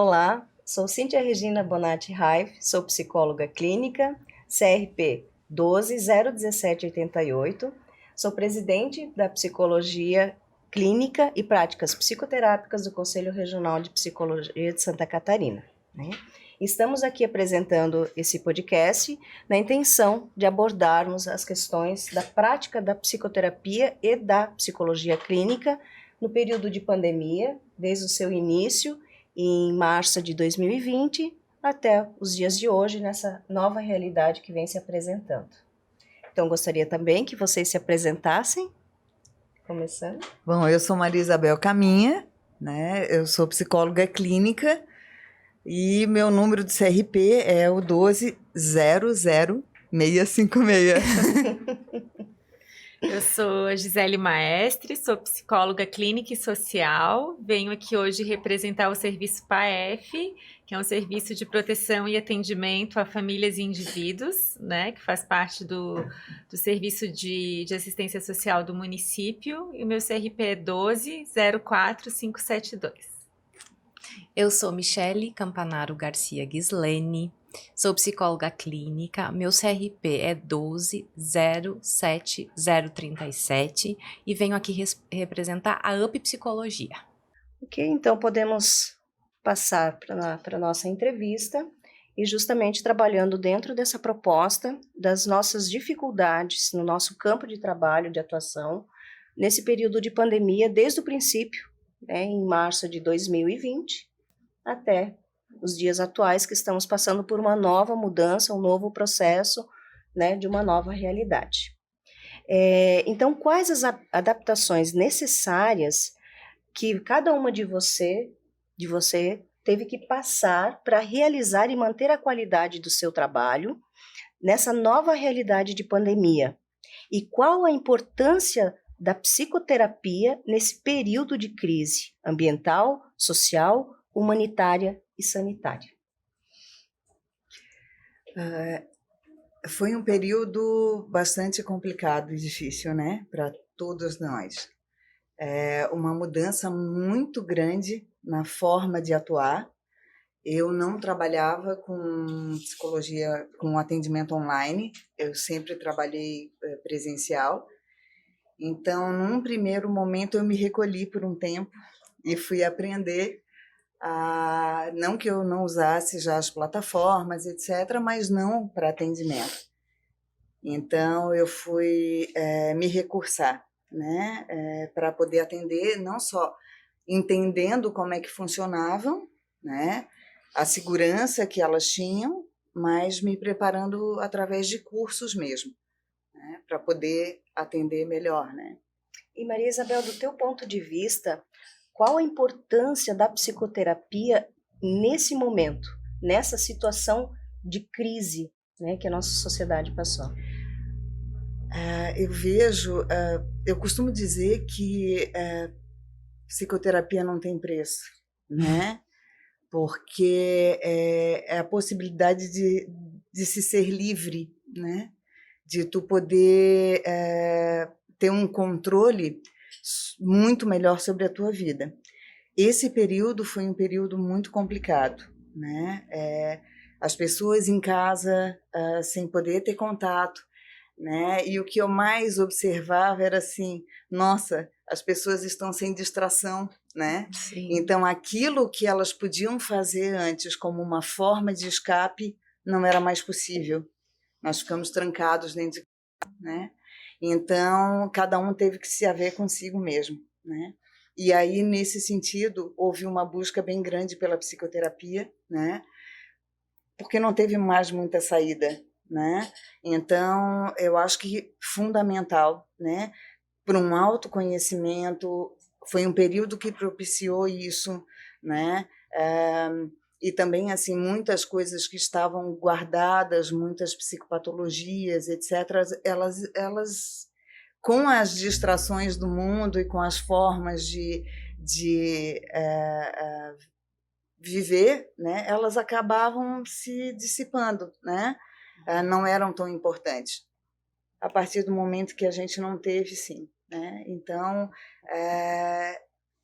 Olá, sou Cíntia Regina Bonatti Raif, sou psicóloga clínica, CRP 12-01788, sou presidente da Psicologia Clínica e Práticas Psicoterápicas do Conselho Regional de Psicologia de Santa Catarina, né? Estamos aqui apresentando esse podcast na intenção de abordarmos as questões da prática da psicoterapia e da psicologia clínica no período de pandemia, desde o seu início em março de 2020 até os dias de hoje, nessa nova realidade que vem se apresentando. Então, gostaria também que vocês se apresentassem, começando. Bom, eu sou Maria Isabel Caminha, né? Eu sou psicóloga clínica e meu número de CRP é o 12-00656. Eu sou a Gisele Maestre, sou psicóloga clínica e social. Venho aqui hoje representar o serviço PAEF, que é um serviço de proteção e atendimento a famílias e indivíduos, né, que faz parte do serviço de assistência social do município. E o meu CRP é 12-04572. Eu sou Michele Campanaro Garcia Gislene, sou psicóloga clínica, meu CRP é 12-07037 e venho aqui representar a UP Psicologia. Ok, então podemos passar para a nossa entrevista e justamente trabalhando dentro dessa proposta das nossas dificuldades no nosso campo de trabalho, de atuação, nesse período de pandemia, desde o princípio, né, em março de 2020, até os dias atuais que estamos passando por uma nova mudança, um novo processo, né, de uma nova realidade. Então, quais as adaptações necessárias que cada uma de você teve que passar para realizar e manter a qualidade do seu trabalho nessa nova realidade de pandemia? E qual a importância da psicoterapia nesse período de crise ambiental, social, humanitária e sanitária? Foi um período bastante complicado e difícil, né, para todos nós. Uma mudança muito grande na forma de atuar. Eu não trabalhava com psicologia, com atendimento online, eu sempre trabalhei presencial. Então, num primeiro momento, eu me recolhi por um tempo e fui aprender não que eu não usasse já as plataformas, etc., mas não para atendimento. Então, eu fui me recursar, né, para poder atender, não só entendendo como é que funcionavam, né, a segurança que elas tinham, mas me preparando através de cursos mesmo, né, para poder atender melhor, né. E Maria Isabel, do teu ponto de vista, qual a importância da psicoterapia nesse momento, nessa situação de crise, né, que a nossa sociedade passou? Eu costumo dizer que psicoterapia não tem preço, né? Porque é a possibilidade de se ser livre, né? De tu poder ter um controle muito melhor sobre a tua vida. Esse período foi um período muito complicado, né? As pessoas em casa sem poder ter contato, né? E o que eu mais observava era assim, nossa, as pessoas estão sem distração, né? Sim. Então aquilo que elas podiam fazer antes como uma forma de escape não era mais possível. Nós ficamos trancados dentro de casa, né? Então cada um teve que se haver consigo mesmo, né? E aí nesse sentido houve uma busca bem grande pela psicoterapia, né? Porque não teve mais muita saída, né? Então, eu acho que fundamental, né? Para um autoconhecimento, foi um período que propiciou isso, né? E também, assim, muitas coisas que estavam guardadas, muitas psicopatologias, etc., elas com as distrações do mundo e com as formas de viver, né, elas acabavam se dissipando, né? Não eram tão importantes. A partir do momento que a gente não teve, sim, né? Então,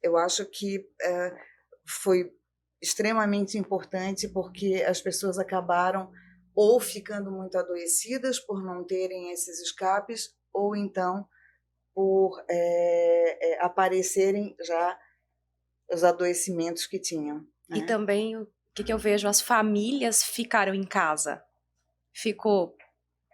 eu acho que foi extremamente importante, porque as pessoas acabaram ou ficando muito adoecidas por não terem esses escapes, ou então por aparecerem já os adoecimentos que tinham, né? E também, o que eu vejo, as famílias ficaram em casa. Ficou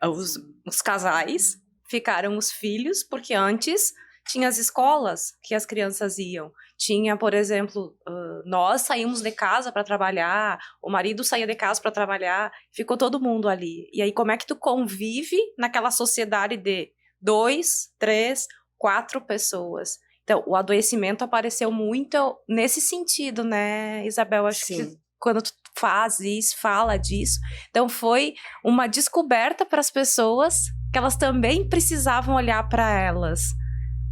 os casais, ficaram os filhos, porque antes tinha as escolas que as crianças iam. Tinha, por exemplo, nós saímos de casa para trabalhar, o marido saía de casa para trabalhar, ficou todo mundo ali. E aí, como é que tu convive naquela sociedade de 2, 3, 4 pessoas? Então, o adoecimento apareceu muito nesse sentido, né, Isabel? Acho que quando tu fala disso. Então, foi uma descoberta para as pessoas que elas também precisavam olhar para elas.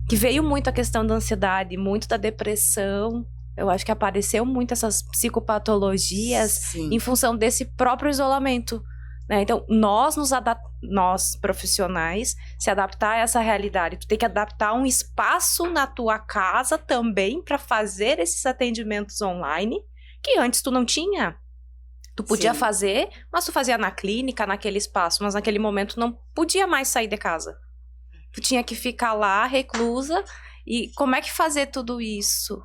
Que veio muito a questão da ansiedade, muito da depressão. Eu acho que apareceu muito essas psicopatologias em função desse próprio isolamento, né? Então, nós profissionais, se adaptar a essa realidade. Tu tem que adaptar um espaço na tua casa também para fazer esses atendimentos online, que antes tu não tinha. Tu podia fazer, mas tu fazia na clínica, naquele espaço, mas naquele momento tu não podia mais sair de casa. Tu tinha que ficar lá, reclusa. E como é que fazer tudo isso?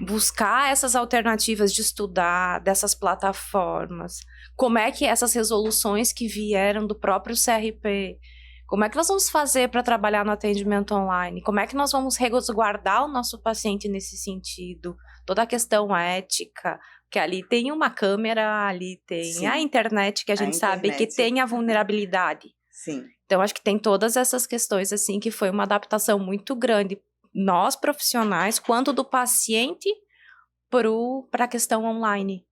Buscar essas alternativas de estudar, dessas plataformas. Como é que essas resoluções que vieram do próprio CRP, como é que nós vamos fazer para trabalhar no atendimento online? Como é que nós vamos resguardar o nosso paciente nesse sentido? Toda a questão ética, que ali tem uma câmera, ali tem a internet, que a gente sabe que tem a vulnerabilidade. Sim. Então, acho que tem todas essas questões, assim, que foi uma adaptação muito grande, nós profissionais, quanto do paciente para a questão online.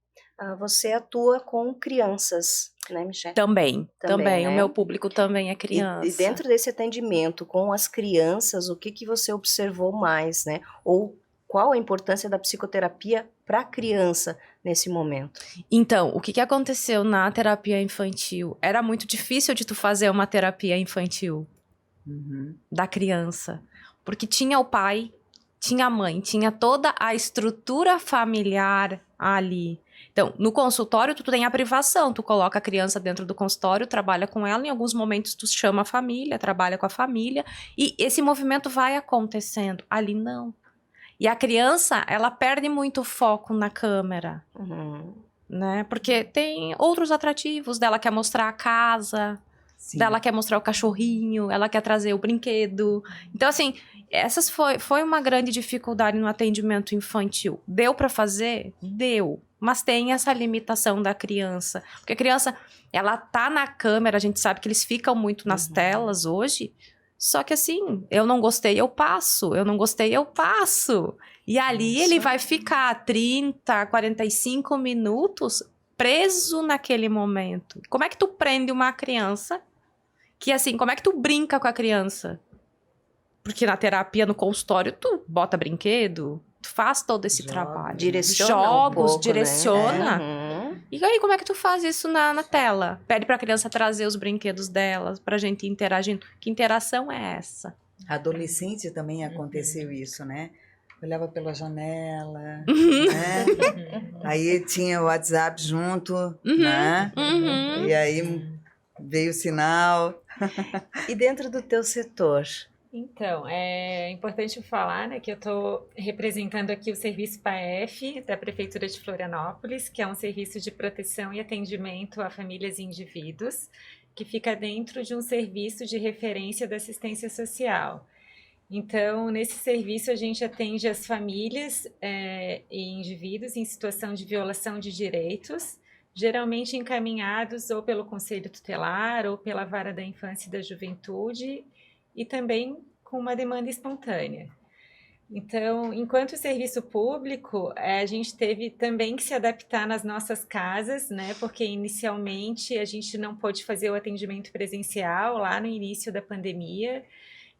Você atua com crianças, né, Michelle? Também. Né? O meu público também é criança. E dentro desse atendimento com as crianças, o que você observou mais, né? Ou qual a importância da psicoterapia para a criança nesse momento? Então, o que aconteceu na terapia infantil? Era muito difícil de tu fazer uma terapia infantil da criança. Porque tinha o pai, tinha a mãe, tinha toda a estrutura familiar ali. Então, no consultório, tu tem a privação. Tu coloca a criança dentro do consultório, trabalha com ela. Em alguns momentos, tu chama a família, trabalha com a família. E esse movimento vai acontecendo. Ali, não. E a criança, ela perde muito foco na câmera, né? Porque tem outros atrativos dela, quer mostrar a casa, dela quer mostrar o cachorrinho, ela quer trazer o brinquedo. Então, assim, essas foi uma grande dificuldade no atendimento infantil. Deu para fazer? Deu. Mas tem essa limitação da criança. Porque a criança, ela tá na câmera, a gente sabe que eles ficam muito nas telas hoje. Só que assim, eu não gostei, eu passo. Eu não gostei, eu passo. E ali ele vai ficar 30, 45 minutos preso naquele momento. Como é que tu prende uma criança? Que assim, como é que tu brinca com a criança? Porque na terapia, no consultório, tu bota brinquedo, tu faz todo esse trabalho. Direciona Jogos, pouco, direciona. Né? E aí, como é que tu faz isso na tela? Pede pra criança trazer os brinquedos dela, pra gente interagindo. Que interação é essa? Adolescente também aconteceu isso, né? Olhava pela janela, né? Aí tinha o WhatsApp junto, né? E aí veio o sinal. E dentro do teu setor? Então, é importante falar, né, que eu estou representando aqui o Serviço PAEF da Prefeitura de Florianópolis, que é um serviço de proteção e atendimento a famílias e indivíduos, que fica dentro de um serviço de referência da assistência social. Então, nesse serviço, a gente atende as famílias e indivíduos em situação de violação de direitos, geralmente encaminhados ou pelo Conselho Tutelar ou pela Vara da Infância e da Juventude, e também com uma demanda espontânea. Então, enquanto serviço público, a gente teve também que se adaptar nas nossas casas, né? Porque inicialmente a gente não pôde fazer o atendimento presencial lá no início da pandemia.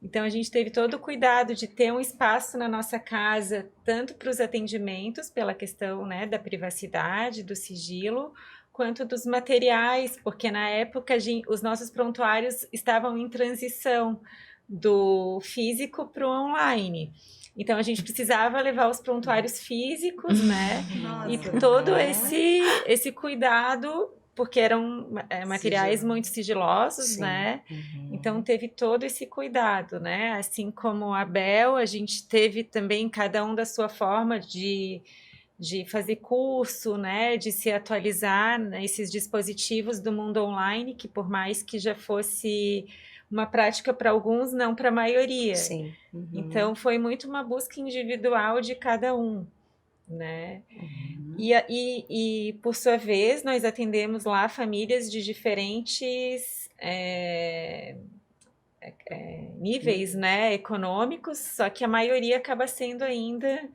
Então, a gente teve todo o cuidado de ter um espaço na nossa casa, tanto para os atendimentos, pela questão, né, da privacidade, do sigilo, quanto dos materiais, porque na época os nossos prontuários estavam em transição, do físico para o online. Então, a gente precisava levar os prontuários físicos, né? Nossa, E todo esse cuidado, porque eram materiais Sigilo. muito sigilosos, Sim. né? Então, teve todo esse cuidado, né? Assim como a Bel, a gente teve também, cada um da sua forma de fazer curso, né? De se atualizar nesses dispositivos do mundo online, que por mais que já fosse uma prática para alguns, não para a maioria. Sim. Então, foi muito uma busca individual de cada um, né? E, por sua vez, nós atendemos lá famílias de diferentes níveis, né, econômicos, só que a maioria acaba sendo ainda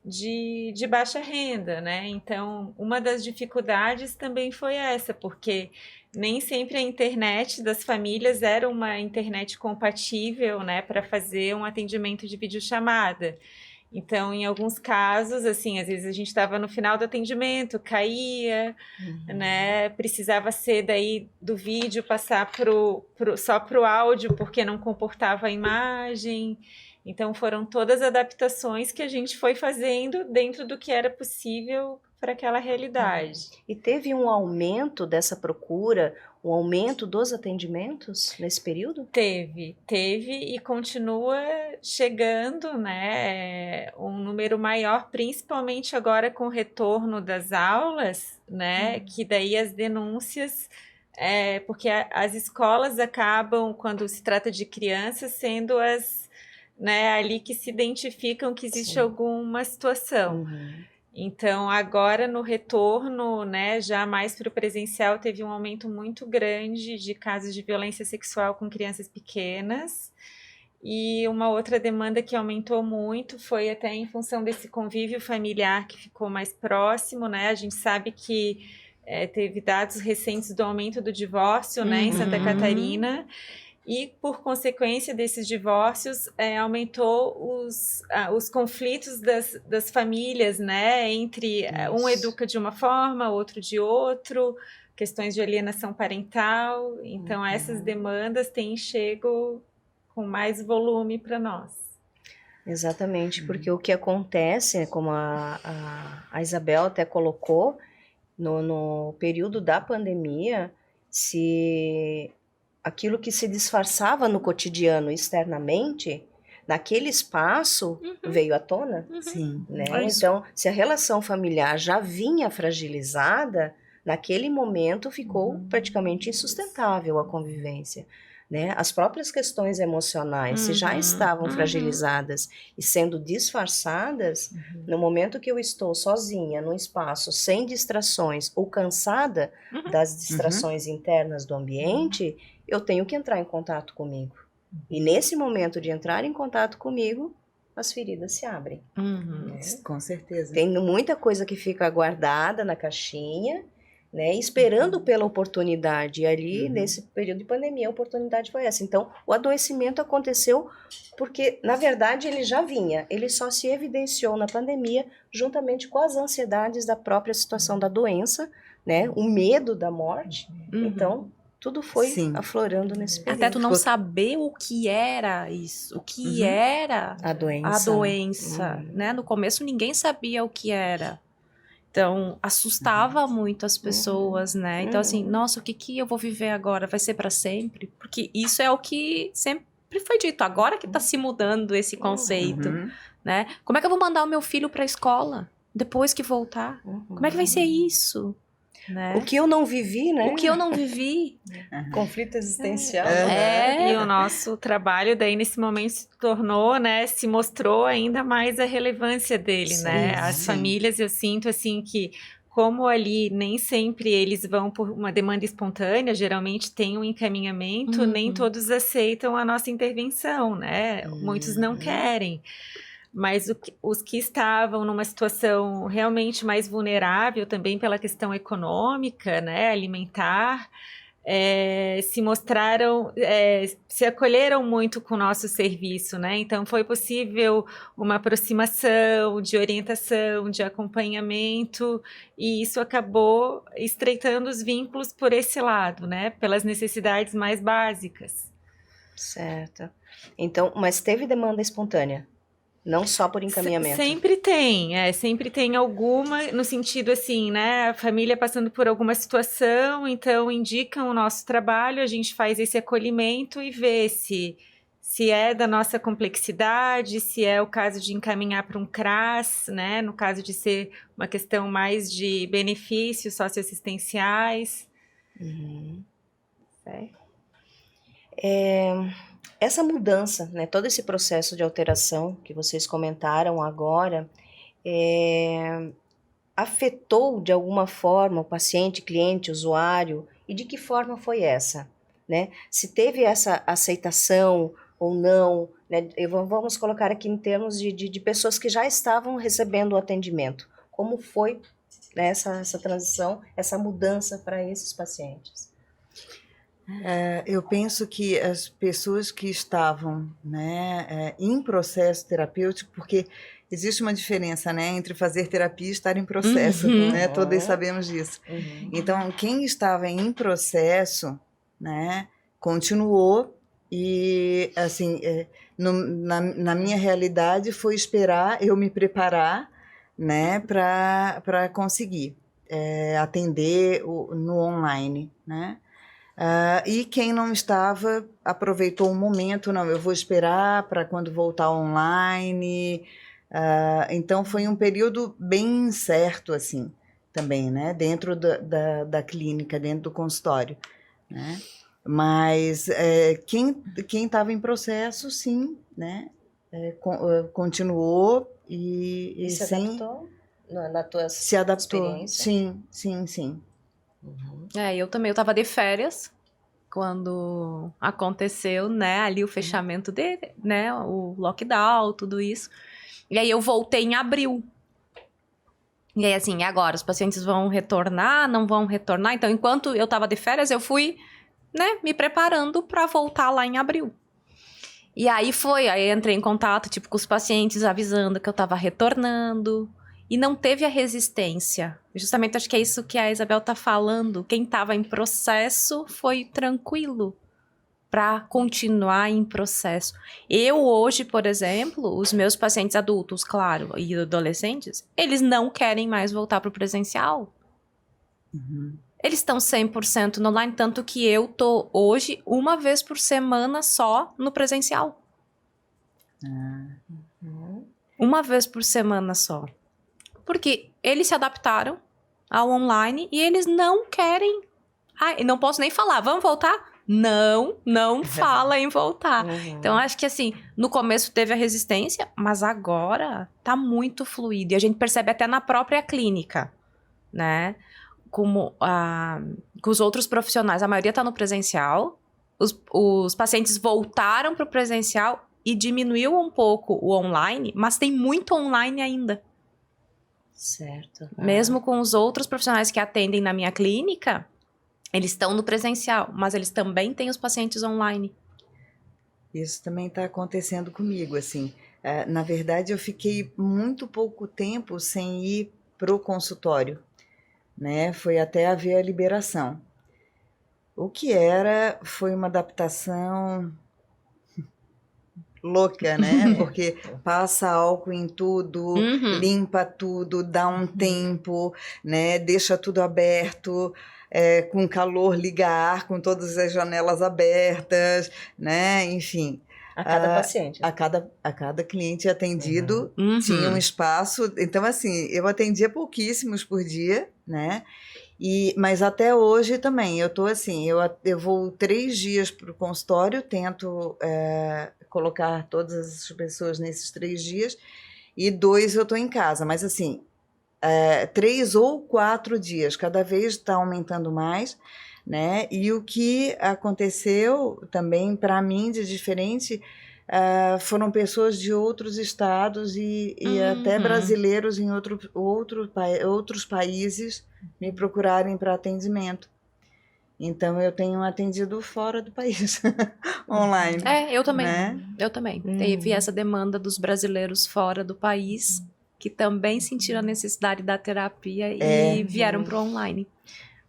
de baixa renda, né? Então, uma das dificuldades também foi essa, porque nem sempre a internet das famílias era uma internet compatível, né, para fazer um atendimento de videochamada. Então, em alguns casos, assim, às vezes a gente estava no final do atendimento, caía, né? Precisava ser daí do vídeo passar só para o áudio, porque não comportava a imagem. Então, foram todas adaptações que a gente foi fazendo dentro do que era possível para aquela realidade. E teve um aumento dessa procura, um aumento dos atendimentos nesse período? Teve e continua chegando, né, um número maior, principalmente agora com o retorno das aulas, né, que daí as denúncias, porque as escolas acabam, quando se trata de crianças, sendo né, ali que se identificam que existe Sim. alguma situação. Então, agora no retorno, né, já mais para o presencial, teve um aumento muito grande de casos de violência sexual com crianças pequenas. E uma outra demanda que aumentou muito foi até em função desse convívio familiar que ficou mais próximo, né? A gente sabe que teve dados recentes do aumento do divórcio, né, em Santa Catarina. E, por consequência desses divórcios, aumentou os conflitos das famílias, né? Entre um educa de uma forma, outro de outro, questões de alienação parental. Então, essas demandas têm chego com mais volume para nós. Exatamente, porque o que acontece, como a Isabel até colocou, no período da pandemia, se aquilo que se disfarçava no cotidiano externamente, naquele espaço veio à tona, Sim. né? É isso. Então, se a relação familiar já vinha fragilizada, naquele momento ficou praticamente insustentável a convivência, né? As próprias questões emocionais, se já estavam fragilizadas e sendo disfarçadas, no momento que eu estou sozinha num espaço sem distrações ou cansada das distrações internas do ambiente, eu tenho que entrar em contato comigo. E nesse momento de entrar em contato comigo, as feridas se abrem. Né? Com certeza. Tem muita coisa que fica guardada na caixinha, né, esperando pela oportunidade. E ali, nesse período de pandemia, a oportunidade foi essa. Então, o adoecimento aconteceu porque, na verdade, ele já vinha. Ele só se evidenciou na pandemia, juntamente com as ansiedades da própria situação da doença, né, o medo da morte. Então, tudo foi aflorando nesse período. Até tu não saber o que era isso, o que era A doença. a doença, né? No começo ninguém sabia o que era. Então, assustava muito as pessoas, né? Então, assim, nossa, o que eu vou viver agora? Vai ser para sempre? Porque isso é o que sempre foi dito. Agora que tá se mudando esse conceito, né? Como é que eu vou mandar o meu filho para a escola depois que voltar? Como é que vai ser isso? Né? O que eu não vivi, né? O que eu não vivi. Conflito existencial. E o nosso trabalho daí nesse momento se tornou, né, se mostrou ainda mais a relevância dele, né? As famílias, eu sinto assim que como ali nem sempre eles vão por uma demanda espontânea, geralmente tem um encaminhamento, nem todos aceitam a nossa intervenção, né? Muitos não querem. Mas os que estavam numa situação realmente mais vulnerável, também pela questão econômica, né, alimentar, se mostraram, se acolheram muito com o nosso serviço, né? Então foi possível uma aproximação, de orientação, de acompanhamento, e isso acabou estreitando os vínculos por esse lado, né? Pelas necessidades mais básicas. Certo. Então, mas teve demanda espontânea, não só por encaminhamento. Sempre tem alguma, no sentido assim, né? A família passando por alguma situação, então indicam o nosso trabalho, a gente faz esse acolhimento e vê se é da nossa complexidade, se é o caso de encaminhar para um CRAS, né? No caso de ser uma questão mais de benefícios socioassistenciais. Certo. Essa mudança, né, todo esse processo de alteração que vocês comentaram agora, afetou de alguma forma o paciente, cliente, usuário, e de que forma foi essa? Né? Se teve essa aceitação ou não, né? Vamos colocar aqui em termos de pessoas que já estavam recebendo o atendimento. Como foi, né, essa transição, essa mudança para esses pacientes? Eu penso que as pessoas que estavam, né, em processo terapêutico, porque existe uma diferença, né, entre fazer terapia e estar em processo, né? Todos sabemos disso. Então, quem estava em processo, né, continuou e, assim, na minha realidade foi esperar eu me preparar, né, para conseguir atender no online, né? E quem não estava aproveitou o momento, não, eu vou esperar para quando voltar online. Então foi um período bem incerto, assim, também, né? Dentro da clínica, dentro do consultório, né? Mas quem estava em processo, sim, né? Continuou E se adaptou na tua se adaptou. experiência? Sim. Eu também, eu tava de férias quando aconteceu, né, ali o fechamento dele, né, o lockdown, tudo isso. E aí eu voltei em abril. E aí assim, e agora? Os pacientes vão retornar, não vão retornar? Então, enquanto eu tava de férias, eu fui, né, me preparando para voltar lá em abril. E aí aí entrei em contato, tipo, com os pacientes, avisando que eu tava retornando. E não teve a resistência. Justamente acho que é isso que a Isabel tá falando. Quem estava em processo foi tranquilo para continuar em processo. Eu hoje, por exemplo, os meus pacientes adultos, claro, e adolescentes, eles não querem mais voltar para o presencial. Eles estão 100% no online, tanto que eu tô hoje uma vez por semana só no presencial. Uma vez por semana só. Porque eles se adaptaram ao online e eles não querem... não posso nem falar, vamos voltar? Não fala em voltar. Então, acho que assim, no começo teve a resistência, mas agora tá muito fluido. E a gente percebe até na própria clínica, né? Como com os outros profissionais, a maioria tá no presencial, os pacientes voltaram pro presencial e diminuiu um pouco o online, mas tem muito online ainda. Certo. Mesmo com os outros profissionais que atendem na minha clínica, eles estão no presencial, mas eles também têm os pacientes online. Isso também está acontecendo comigo, assim. Na verdade, eu fiquei muito pouco tempo sem ir para o consultório, né? Foi até haver a liberação. O que foi uma adaptação louca, né? Porque passa álcool em tudo, limpa tudo, dá um tempo, né? Deixa tudo aberto, com calor liga ar, com todas as janelas abertas, né? Enfim. A cada paciente. A cada cliente atendido tinha um espaço. Então, assim, eu atendia pouquíssimos por dia, né? Mas até hoje também, eu tô assim, eu vou 3 dias para o consultório, tento colocar todas as pessoas nesses 3 dias, e 2 eu tô em casa, mas assim, 3 ou 4 dias, cada vez está aumentando mais, né? E o que aconteceu também para mim de diferente foram pessoas de outros estados e até brasileiros em outros países me procurarem para atendimento. Então, eu tenho atendido fora do país, online. Eu também. Né? Eu também. Teve essa demanda dos brasileiros fora do país, que também sentiram a necessidade da terapia e vieram para o online.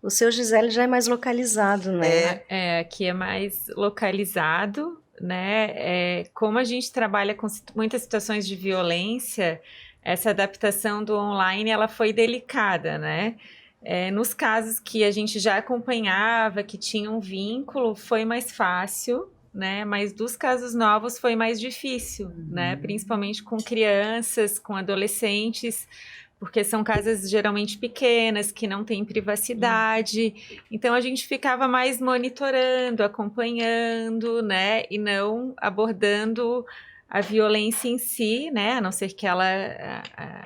O seu Gisele já é mais localizado, né? Aqui é mais localizado. né, como a gente trabalha com muitas situações de violência, essa adaptação do online, ela foi delicada, né? Nos casos que a gente já acompanhava, que tinha um vínculo, foi mais fácil, né? Mas dos casos novos foi mais difícil, né? Principalmente com crianças, com adolescentes, porque são casas geralmente pequenas, que não têm privacidade. Então a gente ficava mais monitorando, acompanhando, né? E não abordando a violência em si, né? A não ser que ela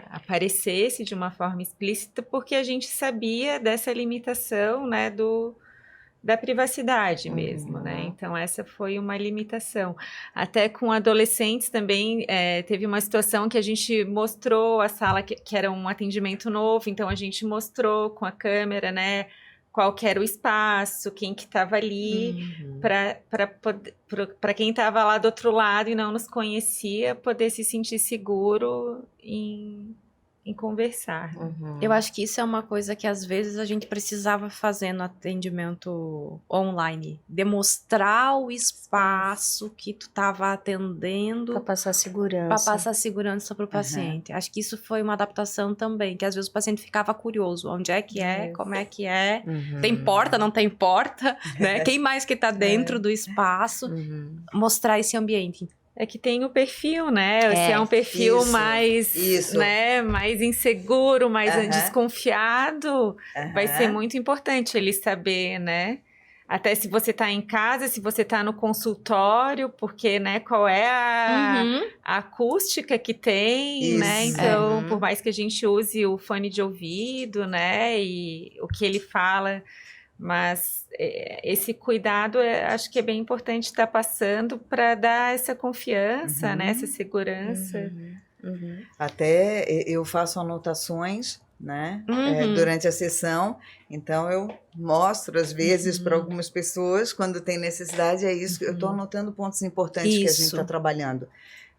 aparecesse de uma forma explícita, porque a gente sabia dessa limitação, né? Da privacidade mesmo, né? Então essa foi uma limitação. Até com adolescentes também teve uma situação que a gente mostrou a sala que era um atendimento novo, então a gente mostrou com a câmera, né? Qual que era o espaço, quem que estava ali, para quem estava lá do outro lado e não nos conhecia, poder se sentir seguro em conversar. Eu acho que isso é uma coisa que às vezes a gente precisava fazer no atendimento online. Demonstrar o espaço que tu estava atendendo. Para passar segurança. Para passar segurança para o paciente. Acho que isso foi uma adaptação também, que às vezes o paciente ficava curioso. Onde é que é? Como é que é? Tem porta, não tem porta? Né? Quem mais que está dentro do espaço? Mostrar esse ambiente. É que tem o perfil, né? Se é um perfil mais, né, mais inseguro, mais desconfiado, vai ser muito importante ele saber, né? Até se você está em casa, se você está no consultório, porque, né, qual é a acústica que tem, né? Então, por mais que a gente use o fone de ouvido, né, e o que ele fala, mas esse cuidado acho que é bem importante estar passando para dar essa confiança, né, essa segurança. Até eu faço anotações, né, durante a sessão, então eu mostro às vezes para algumas pessoas quando tem necessidade, é isso, eu estou anotando pontos importantes que a gente está trabalhando,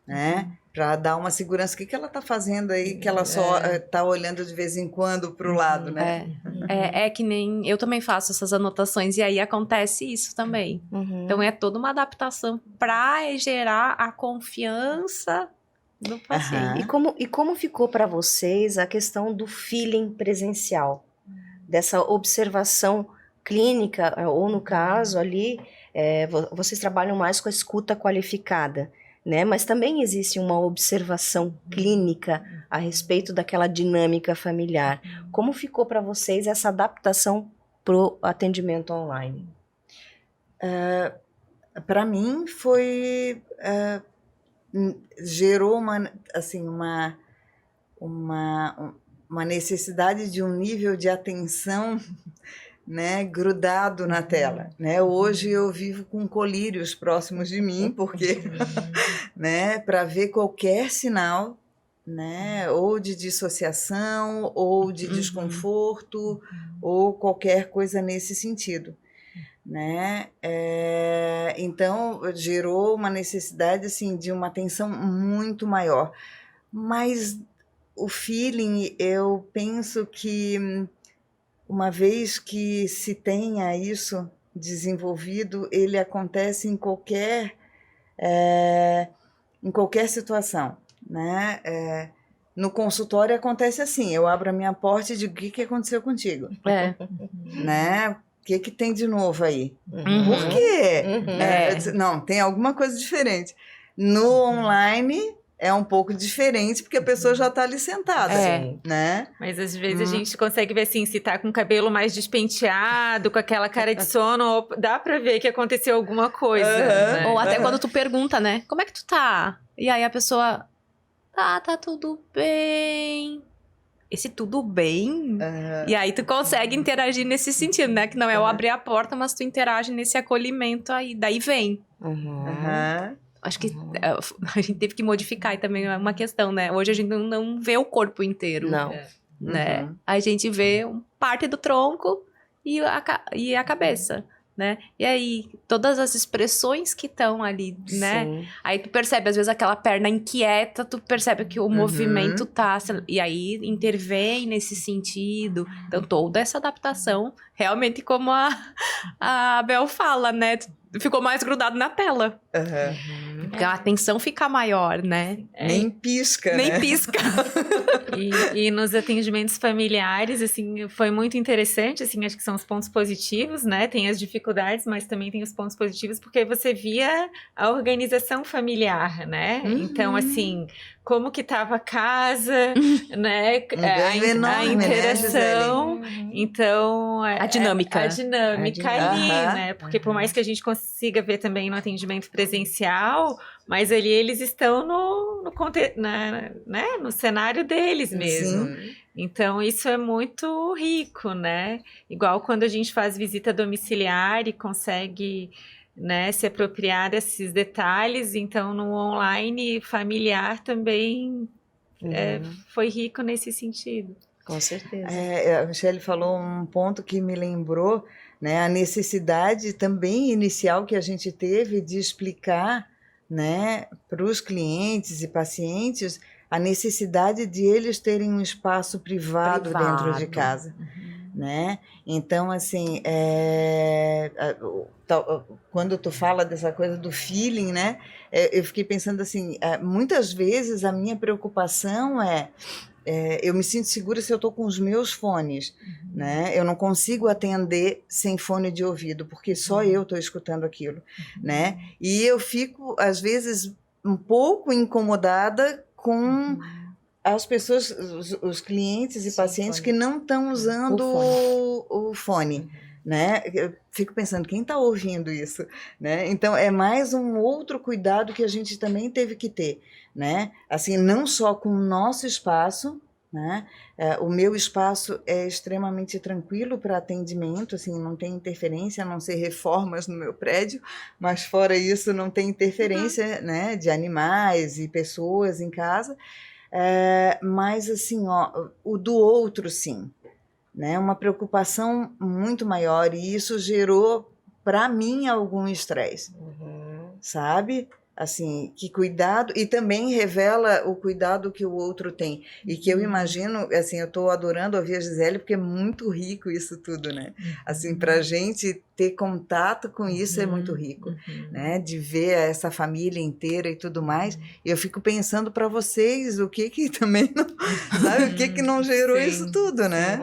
né, para dar uma segurança. O que ela está fazendo aí, que ela só está olhando de vez em quando para o lado, né? É que nem... Eu também faço essas anotações, e aí acontece isso também. Então, é toda uma adaptação para gerar a confiança do paciente. E como ficou para vocês a questão do feeling presencial? Dessa observação clínica, ou no caso ali, vocês trabalham mais com a escuta qualificada, né? Mas também existe uma observação clínica a respeito daquela dinâmica familiar. Como ficou para vocês essa adaptação para o atendimento online? Para mim foi gerou uma necessidade de um nível de atenção, né, grudado na tela, né? Hoje eu vivo com colírios próximos de mim, porque, né, para ver qualquer sinal, né, ou de dissociação, ou de desconforto, ou qualquer coisa nesse sentido, né? Então gerou uma necessidade assim de uma atenção muito maior, mas o feeling, eu penso que uma vez que se tenha isso desenvolvido, ele acontece em qualquer situação, né? No consultório acontece assim, eu abro a minha porta e digo, o que aconteceu contigo? Né? O que tem de novo aí? Por quê? Não, tem alguma coisa diferente. No online é um pouco diferente, porque a pessoa já está ali sentada, né? Mas às vezes a gente consegue ver assim, se tá com o cabelo mais despenteado, com aquela cara de sono, dá pra ver que aconteceu alguma coisa. Né? Ou até quando tu pergunta, né? Como é que tu tá? E aí a pessoa, tá tudo bem. Esse tudo bem? E aí tu consegue interagir nesse sentido, né? Que não é eu abrir a porta, mas tu interage nesse acolhimento aí. Daí vem. Acho que a gente teve que modificar, e também é uma questão, né? Hoje a gente não vê o corpo inteiro. Não. Né? A gente vê parte do tronco e a cabeça. né? E aí, todas as expressões que estão ali, né? Sim. Aí tu percebe, às vezes, aquela perna inquieta, tu percebe que o movimento tá... E aí, intervém nesse sentido. Então, toda essa adaptação, realmente, como a Bel fala, né? Ficou mais grudado na tela. Porque a atenção fica maior, né? Nem pisca, Nem né? pisca. E nos atendimentos familiares, assim, foi muito interessante, assim, acho que são os pontos positivos, né? Tem as dificuldades, mas também tem os pontos positivos, porque você via a organização familiar, né? Então, assim, como que estava a casa, né? ganho enorme, né, interação, então... A dinâmica. A dinâmica A ali, dinâmica. né? Porque por mais que a gente consiga ver também no atendimento presencial, mas ali eles estão no cenário deles mesmo. Sim. Então, isso é muito rico, né? Igual quando a gente faz visita domiciliar e consegue, né, se apropriar desses detalhes. Então, no online familiar também foi rico nesse sentido. Com certeza. A Michele falou um ponto que me lembrou, né, a necessidade também inicial que a gente teve de explicar, né, para os clientes e pacientes a necessidade de eles terem um espaço privado dentro de casa, né? Então, assim, quando tu fala dessa coisa do feeling, né, eu fiquei pensando assim, muitas vezes a minha preocupação eu me sinto segura se eu estou com os meus fones, né? Eu não consigo atender sem fone de ouvido, porque só eu estou escutando aquilo, né? E eu fico, às vezes, um pouco incomodada com as pessoas, os clientes e pacientes que não estão usando o fone. Né? Eu fico pensando, quem está ouvindo isso? Né? Então, é mais um outro cuidado que a gente também teve que ter, né? Assim, não só com o nosso espaço, né? O meu espaço é extremamente tranquilo para atendimento, assim, não tem interferência, a não ser reformas no meu prédio, mas fora isso não tem interferência, né, de animais e pessoas em casa, mas assim, ó, o do outro sim, né? Uma preocupação muito maior, e isso gerou para mim algum estresse, sabe? Assim, que cuidado, e também revela o cuidado que o outro tem, e que eu imagino, assim, eu estou adorando ouvir a Gisele, porque é muito rico isso tudo, né? Assim, para a gente ter contato com isso é muito rico, né? De ver essa família inteira e tudo mais, e eu fico pensando para vocês, o que também não, sabe? O que não gerou isso tudo, né?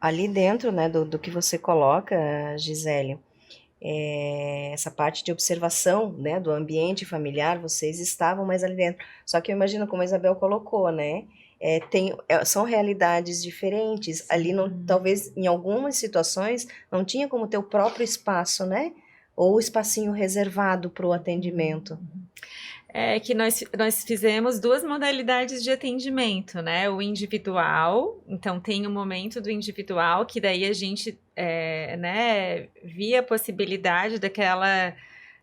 Ali dentro, né, do que você coloca, Gisele, essa parte de observação, né, do ambiente familiar, vocês estavam mais ali dentro. Só que eu imagino como a Isabel colocou, né, são realidades diferentes. Ali, talvez, em algumas situações, não tinha como ter o próprio espaço, né, ou o espacinho reservado para o atendimento. É que nós fizemos duas modalidades de atendimento, né? O individual, então tem o momento do individual, que daí a gente né, via a possibilidade daquela,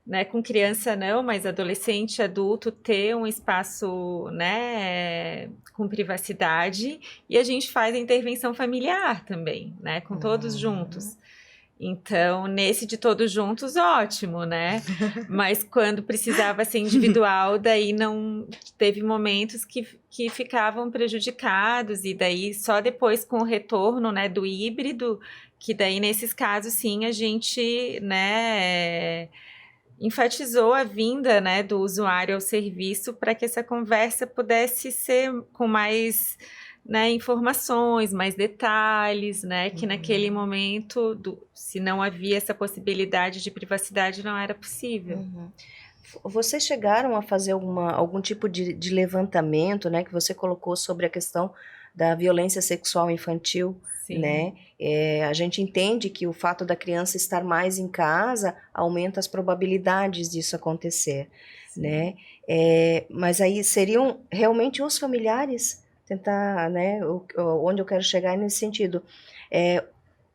né, com criança não, mas adolescente, adulto, ter um espaço, né, com privacidade, e a gente faz a intervenção familiar também, né, com todos juntos. Então, nesse de todos juntos, ótimo, né? Mas quando precisava ser individual, daí não teve momentos que ficavam prejudicados, e daí só depois com o retorno, né, do híbrido, que daí nesses casos, sim, a gente, né, enfatizou a vinda, né, do usuário ao serviço para que essa conversa pudesse ser com mais, né, informações, mais detalhes, né, que naquele momento, se não havia essa possibilidade de privacidade, não era possível. Vocês chegaram a fazer algum tipo de levantamento, né, que você colocou sobre a questão da violência sexual infantil? Sim. Né? A gente entende que o fato da criança estar mais em casa aumenta as probabilidades disso acontecer, né? Mas aí seriam realmente os familiares tentar, né? Onde eu quero chegar é nesse sentido.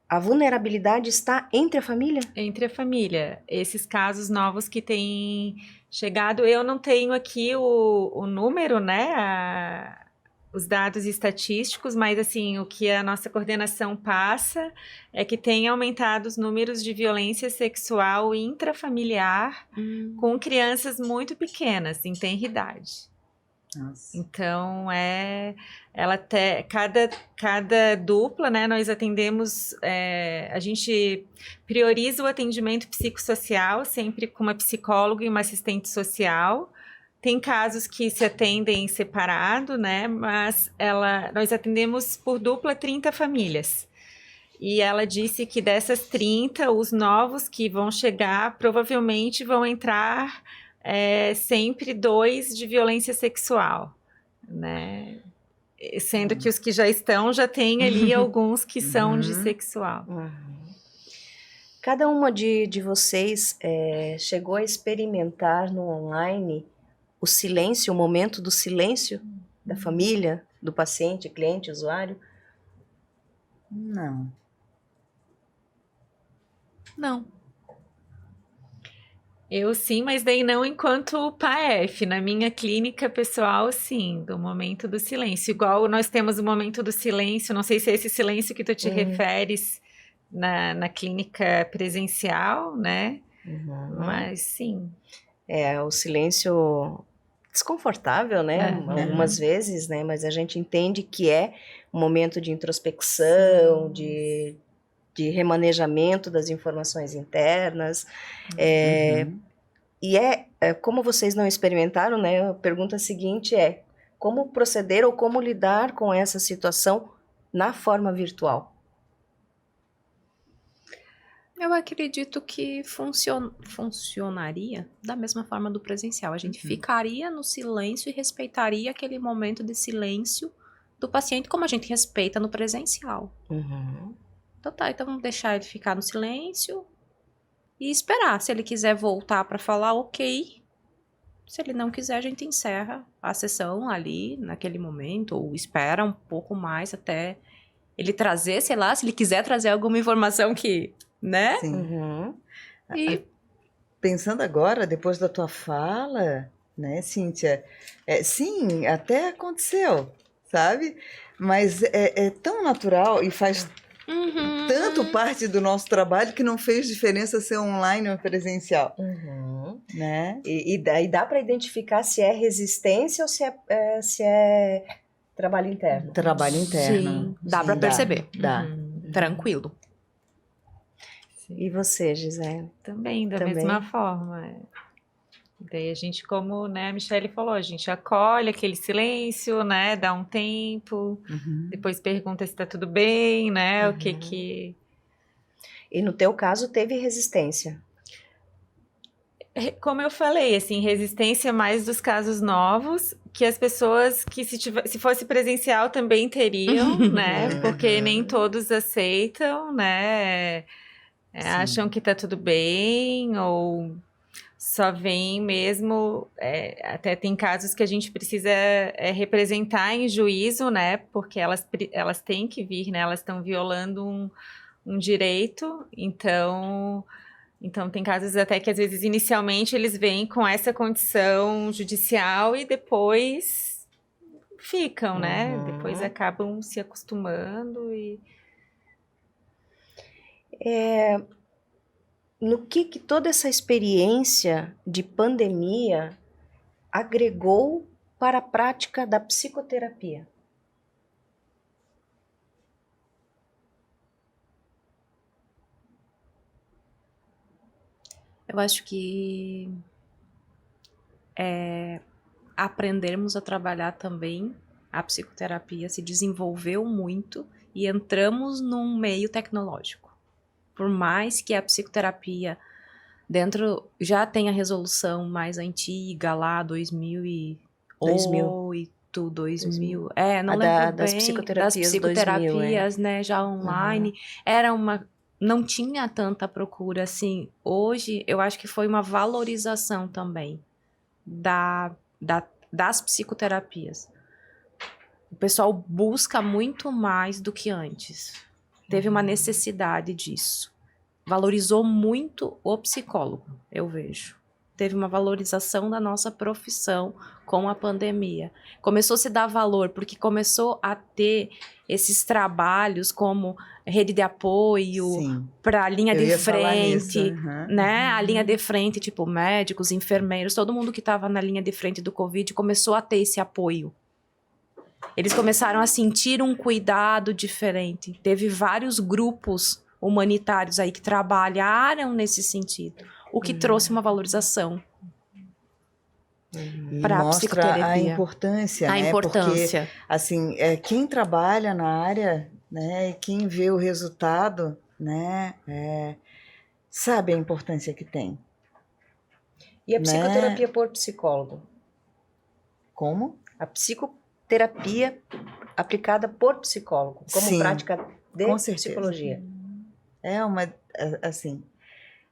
A vulnerabilidade está entre a família? Entre a família. Esses casos novos que têm chegado, eu não tenho aqui o número, né? os dados estatísticos, mas assim, o que a nossa coordenação passa é que tem aumentado os números de violência sexual intrafamiliar com crianças muito pequenas, em tenra idade. Nossa. Então, cada dupla, né, nós atendemos, a gente prioriza o atendimento psicossocial, sempre com uma psicóloga e uma assistente social. Tem casos que se atendem separado, né, mas nós atendemos por dupla 30 famílias. E ela disse que dessas 30, os novos que vão chegar, provavelmente vão entrar sempre 2 de violência sexual, né? Sendo que os que já estão, já tem ali alguns que são de sexual. Cada uma de vocês chegou a experimentar no online o silêncio, o momento do silêncio da família, do paciente, cliente, usuário? Não. Não. Eu sim, mas daí não enquanto PAEF. Na minha clínica pessoal, sim, do momento do silêncio. Igual nós temos o momento do silêncio, não sei se é esse silêncio que tu te referes na clínica presencial, né? Mas sim. O silêncio desconfortável, né? Algumas vezes, né? Mas a gente entende que é um momento de introspecção, de remanejamento das informações internas. E como vocês não experimentaram, né? A pergunta seguinte é: como proceder ou como lidar com essa situação na forma virtual? Eu acredito que funcionaria da mesma forma do presencial. A gente ficaria no silêncio e respeitaria aquele momento de silêncio do paciente, como a gente respeita no presencial. Então então vamos deixar ele ficar no silêncio e esperar. Se ele quiser voltar para falar, ok. Se ele não quiser, a gente encerra a sessão ali, naquele momento, ou espera um pouco mais até ele trazer, sei lá, se ele quiser trazer alguma informação que, né? Sim. E pensando agora, depois da tua fala, né, Cíntia, sim, até aconteceu, sabe? Mas é tão natural e faz tanto parte do nosso trabalho que não fez diferença ser online ou presencial, né? E daí dá para identificar se é resistência ou se é trabalho interno. Trabalho interno. sim, dá para perceber. Dá. Tranquilo. E você, Gisele? Também, da mesma forma. Daí a gente, como, né, a Michele falou, a gente acolhe aquele silêncio, né, dá um tempo, depois pergunta se tá tudo bem, né, o que... E no teu caso teve resistência? Como eu falei, assim, resistência mais dos casos novos, que as pessoas que se fosse presencial também teriam, né, porque nem todos aceitam, né, acham que tá tudo bem, ou só vem mesmo, até tem casos que a gente precisa representar em juízo, né, porque elas têm que vir, né, elas estão violando um direito, então tem casos até que às vezes inicialmente eles vêm com essa condição judicial e depois ficam, né, depois acabam se acostumando e... No que toda essa experiência de pandemia agregou para a prática da psicoterapia? Eu acho que aprendermos a trabalhar também, a psicoterapia se desenvolveu muito e entramos num meio tecnológico. Por mais que a psicoterapia dentro já tenha resolução mais antiga, lá 2008, 2000. Não lembro das bem. psicoterapias Das psicoterapias, 2000, né, já online. Não tinha tanta procura assim. Hoje, eu acho que foi uma valorização também das psicoterapias. O pessoal busca muito mais do que antes. Teve uma necessidade disso. Valorizou muito o psicólogo, eu vejo. teve uma valorização da nossa profissão com a pandemia. Começou a se dar valor, porque começou a ter esses trabalhos como rede de apoio para a linha de frente, né? A linha de frente, tipo médicos, enfermeiros, todo mundo que estava na linha de frente do Covid começou a ter esse apoio. Eles começaram a sentir um cuidado diferente. Teve vários grupos humanitários aí que trabalharam nesse sentido, o que trouxe uma valorização para a psicoterapia. A importância, né? Importância. Porque, assim, quem trabalha na área, né, quem vê o resultado, né, sabe a importância que tem. E a psicoterapia por psicólogo? Como? A psicoterapia aplicada por psicólogo, como prática de psicologia.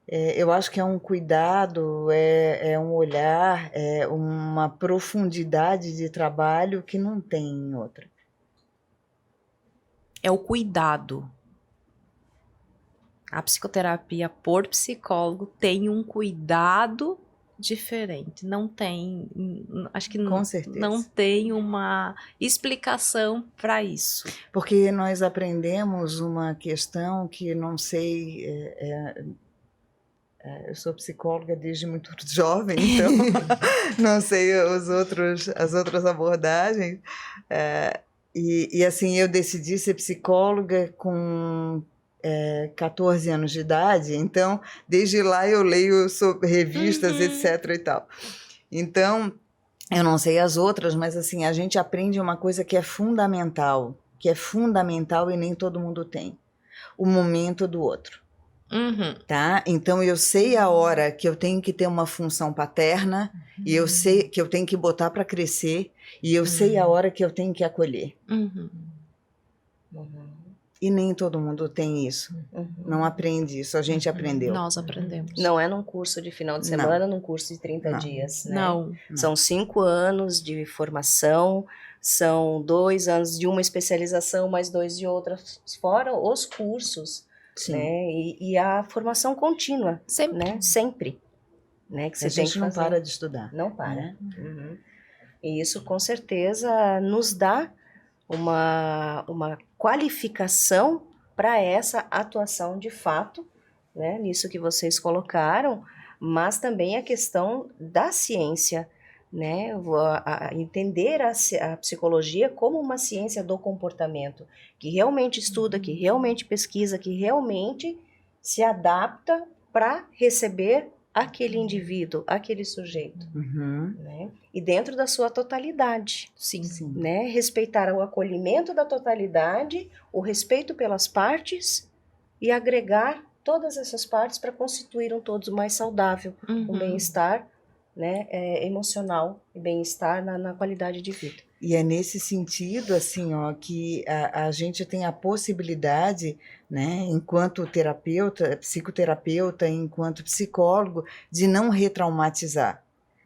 Eu acho que é um cuidado, é um olhar, é uma profundidade de trabalho que não tem em outra. É o cuidado. A psicoterapia por psicólogo tem um cuidado diferente. Não tem, acho que Com certeza. Não tem uma explicação para isso. Porque nós aprendemos uma questão que não sei, eu sou psicóloga desde muito jovem, então não sei as outras abordagens. E assim, eu decidi ser psicóloga com 14 anos de idade, então desde lá eu leio sobre revistas, etc. e tal. Então, eu não sei as outras, mas assim, a gente aprende uma coisa que é fundamental e nem todo mundo tem: o momento do outro. Tá? Então eu sei a hora que eu tenho que ter uma função paterna, e eu sei que eu tenho que botar para crescer, e eu sei a hora que eu tenho que acolher. E nem todo mundo tem isso. Não aprende isso, a gente aprendeu. Nós aprendemos. Não é num curso de final de semana, num curso de 30 dias. Né? São 5 anos de formação, são 2 anos de uma especialização, mais 2 de outra, fora os cursos. Né? E a formação contínua. Sempre. Né? Sempre. Né? Que você a gente não para de estudar. Não para. E isso, com certeza, nos dá uma qualificação para essa atuação de fato, né? Nisso que vocês colocaram, mas também a questão da ciência, né? Entender a psicologia como uma ciência do comportamento, que realmente estuda, que realmente pesquisa, que realmente se adapta para receber aquele indivíduo, aquele sujeito, né? E dentro da sua totalidade. Sim. Né? Respeitar o acolhimento da totalidade, o respeito pelas partes e agregar todas essas partes para constituir um todo mais saudável, um bem-estar, né, emocional e bem-estar na qualidade de vida. E é nesse sentido, assim, ó, que a gente tem a possibilidade, né, enquanto terapeuta, psicoterapeuta, enquanto psicólogo, de não retraumatizar.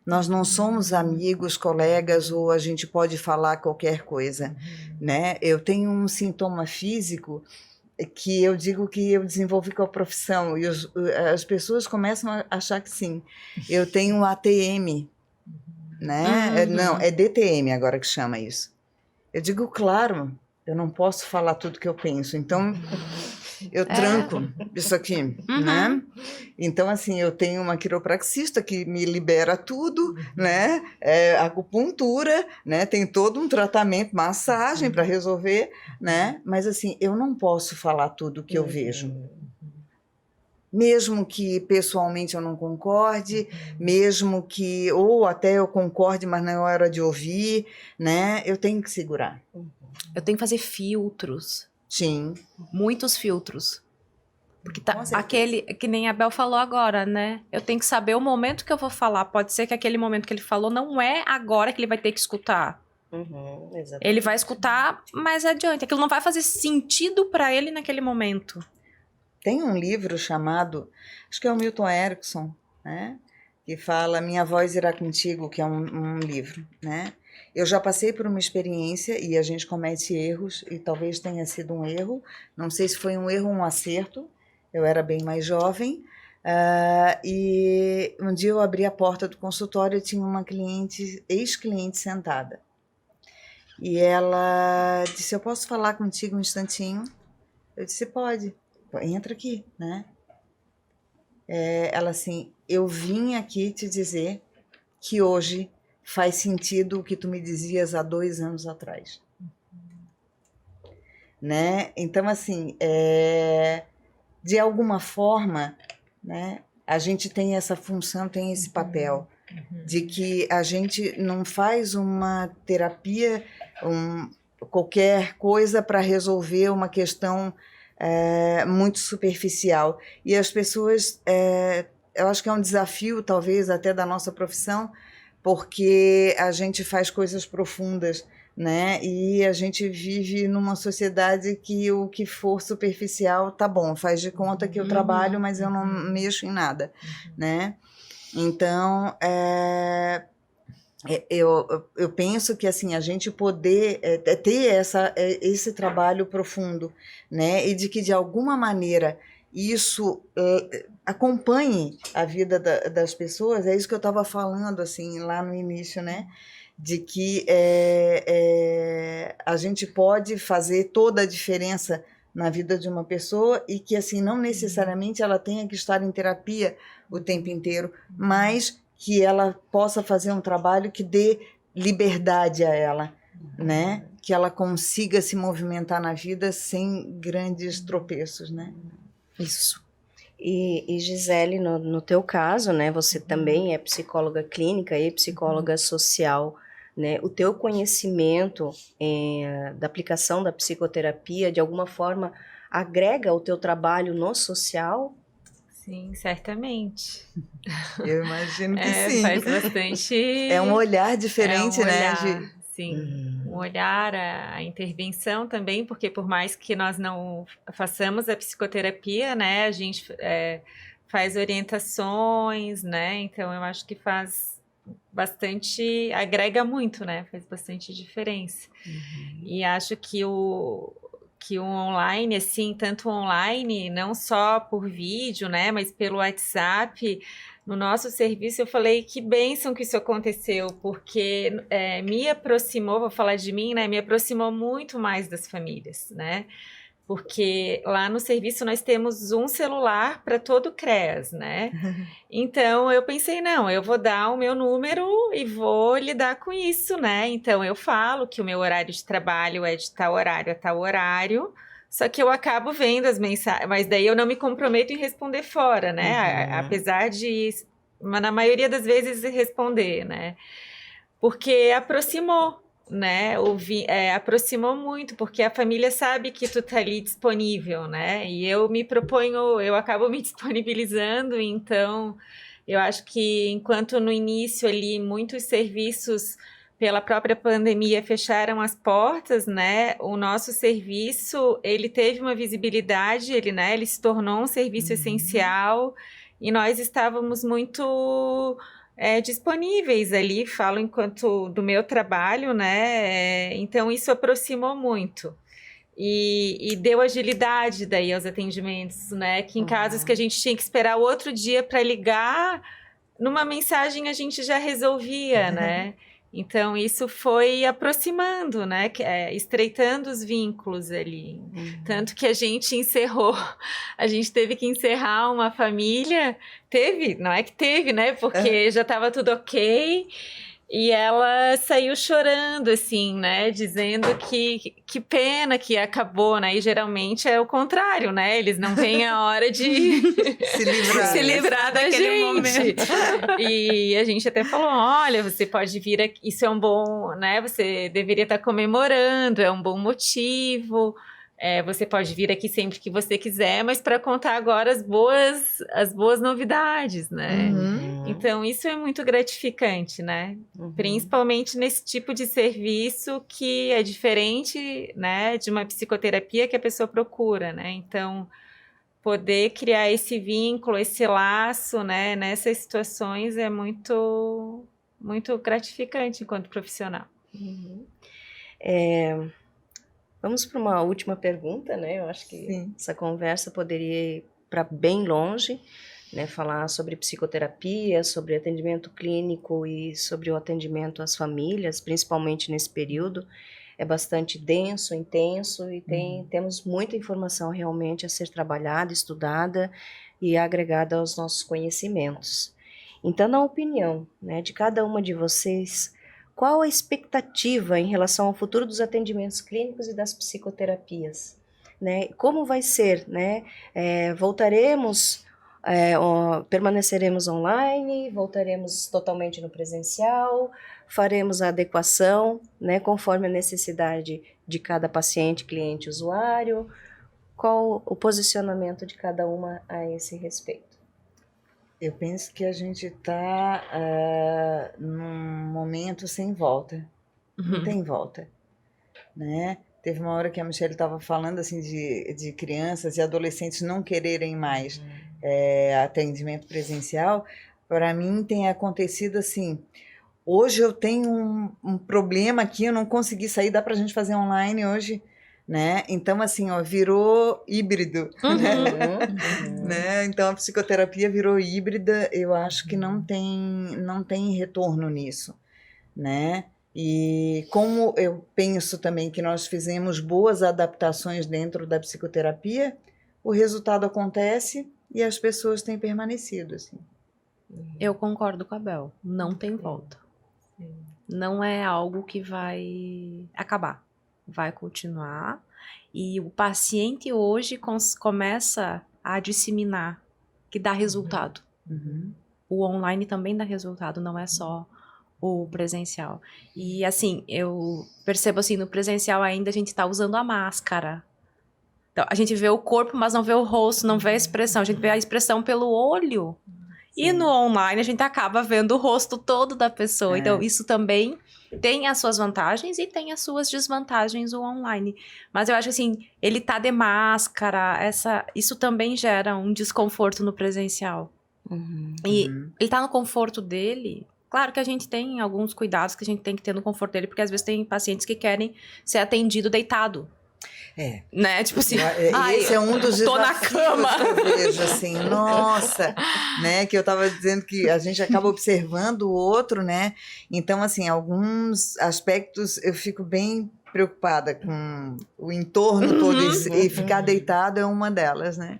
Nós não somos amigos, colegas, ou a gente pode falar qualquer coisa, né? Eu tenho um sintoma físico que eu digo que eu desenvolvi com a profissão, e as pessoas começam a achar que sim. Eu tenho ATM, né? Não, é DTM agora que chama isso. Eu digo, claro, eu não posso falar tudo que eu penso, então eu tranco isso aqui, né? Então, assim, eu tenho uma quiropraxista que me libera tudo, né? Acupuntura, né? Tem todo um tratamento, massagem para resolver, né? Mas, assim, eu não posso falar tudo que eu vejo. Mesmo que pessoalmente eu não concorde, mesmo que, ou até eu concorde, mas não é hora de ouvir, né? Eu tenho que segurar. Eu tenho que fazer filtros. Sim. Muitos filtros. Porque tá aquele, que nem a Bel falou agora, né? Eu tenho que saber o momento que eu vou falar. Pode ser que aquele momento que ele falou não é agora que ele vai ter que escutar. Ele vai escutar mais adiante. Aquilo não vai fazer sentido para ele naquele momento. Tem um livro chamado, acho que é o Milton Erickson, né? Que fala Minha Voz Irá Contigo, que é um livro, né? Eu já passei por uma experiência e a gente comete erros, e talvez tenha sido um erro, não sei se foi um erro ou um acerto, eu era bem mais jovem, E um dia eu abri a porta do consultório e tinha uma cliente, ex-cliente sentada. E ela disse, eu posso falar contigo um instantinho? Eu disse, pode, entra aqui, né? Ela assim, eu vim aqui te dizer que hoje faz sentido o que tu me dizias há 2 anos atrás. Né? Então, assim, de alguma forma, né, a gente tem essa função, tem esse papel de que a gente não faz uma terapia, qualquer coisa para resolver uma questão muito superficial. E as pessoas, eu acho que é um desafio, talvez, até da nossa profissão, porque a gente faz coisas profundas, né? E a gente vive numa sociedade que o que for superficial tá bom, faz de conta que eu trabalho, mas eu não mexo em nada, né? Então, eu penso que assim a gente poder ter esse trabalho profundo, né? E de que de alguma maneira isso acompanhe a vida das pessoas, é isso que eu estava falando assim lá no início, né? De que a gente pode fazer toda a diferença na vida de uma pessoa e que assim não necessariamente ela tenha que estar em terapia o tempo inteiro, mas que ela possa fazer um trabalho que dê liberdade a ela, né? Que ela consiga se movimentar na vida sem grandes tropeços, né? Isso. E Gisele, no teu caso, né, você também é psicóloga clínica e psicóloga social, né? O teu conhecimento da aplicação da psicoterapia, de alguma forma, agrega ao teu trabalho no social? Sim, certamente. Eu imagino que sim. Faz bastante... É um olhar diferente, olhar, né? Sim, um olhar, a intervenção também, porque por mais que nós não façamos a psicoterapia, né, a gente faz orientações, né, então eu acho que faz bastante, agrega muito, né, faz bastante diferença. E acho que o online, assim, tanto online, não só por vídeo, né, mas pelo WhatsApp, no nosso serviço eu falei que bênção que isso aconteceu, porque me aproximou, vou falar de mim, né, me aproximou muito mais das famílias, né, porque lá no serviço nós temos um celular para todo o CREAS, né? Então eu pensei, não, eu vou dar o meu número e vou lidar com isso, né? Então eu falo que o meu horário de trabalho é de tal horário a tal horário, só que eu acabo vendo as mensagens, mas daí eu não me comprometo em responder fora, né? Apesar de, na maioria das vezes, responder, né? Porque aproximou, né? Aproximou muito, porque a família sabe que tu tá ali disponível, né? E eu me proponho, eu acabo me disponibilizando, então eu acho que enquanto no início ali muitos serviços pela própria pandemia fecharam as portas, né? O nosso serviço, ele teve uma visibilidade, ele se tornou um serviço essencial e nós estávamos muito disponíveis ali, falo enquanto do meu trabalho, né? Então isso aproximou muito. E deu agilidade daí aos atendimentos, né? Que em casos que a gente tinha que esperar o outro dia para ligar, numa mensagem a gente já resolvia, né? Então isso foi aproximando, né? Estreitando os vínculos ali. Tanto que a gente encerrou, a gente teve que encerrar uma família, não é que teve, né? Porque já estava tudo ok. E ela saiu chorando, assim, né? Dizendo que pena que acabou, né? E geralmente é o contrário, né? Eles não veem a hora de se livrar da gente. Momento. E a gente até falou, olha, você pode vir aqui, isso é um bom, né? Você deveria estar comemorando, é um bom motivo. Você pode vir aqui sempre que você quiser, mas para contar agora as boas novidades, né? Então, isso é muito gratificante, né? Principalmente nesse tipo de serviço que é diferente, né, de uma psicoterapia que a pessoa procura, né? Então, poder criar esse vínculo, esse laço, né, nessas situações é muito, muito gratificante enquanto profissional. Vamos para uma última pergunta, né? Eu acho que essa conversa poderia ir para bem longe, né, falar sobre psicoterapia, sobre atendimento clínico e sobre o atendimento às famílias, principalmente nesse período, é bastante denso, intenso e temos muita informação realmente a ser trabalhada, estudada e agregada aos nossos conhecimentos. Então, na opinião, né, de cada uma de vocês, qual a expectativa em relação ao futuro dos atendimentos clínicos e das psicoterapias? Né? Como vai ser? Né? Voltaremos, permaneceremos online, voltaremos totalmente no presencial, faremos a adequação, né, conforme a necessidade de cada paciente, cliente, usuário? Qual o posicionamento de cada uma a esse respeito? Eu penso que a gente está num momento sem volta. Não tem volta, né? Teve uma hora que a Michelle estava falando assim de crianças e adolescentes não quererem mais atendimento presencial. Para mim tem acontecido assim, hoje eu tenho um problema aqui, eu não consegui sair, dá para a gente fazer online hoje, né? Então assim, ó, virou híbrido, né? Então a psicoterapia virou híbrida, eu acho que não tem retorno nisso, né? E como eu penso também que nós fizemos boas adaptações dentro da psicoterapia, o resultado acontece e as pessoas têm permanecido, assim. Eu concordo com a Bel. Não tem volta. Não é algo que vai acabar. Vai continuar. E o paciente hoje começa a disseminar que dá resultado. O online também dá resultado, não é só o presencial. E assim, eu percebo assim, no presencial ainda a gente tá usando a máscara. Então, a gente vê o corpo, mas não vê o rosto, não vê a expressão. A gente vê a expressão pelo olho. Sim. E no online a gente acaba vendo o rosto todo da pessoa. Então, isso também tem as suas vantagens e tem as suas desvantagens o online. Mas eu acho assim, ele tá de máscara, isso também gera um desconforto no presencial. E ele tá no conforto dele. Claro que a gente tem alguns cuidados que a gente tem que ter no conforto dele, porque às vezes tem pacientes que querem ser atendido deitado. Né? Tipo assim, esse é um dos tô na desafios cama. que eu vejo, assim, nossa, né? Que eu tava dizendo que a gente acaba observando o outro, né? Então, assim, alguns aspectos eu fico bem preocupada com o entorno todo e ficar deitado é uma delas, né?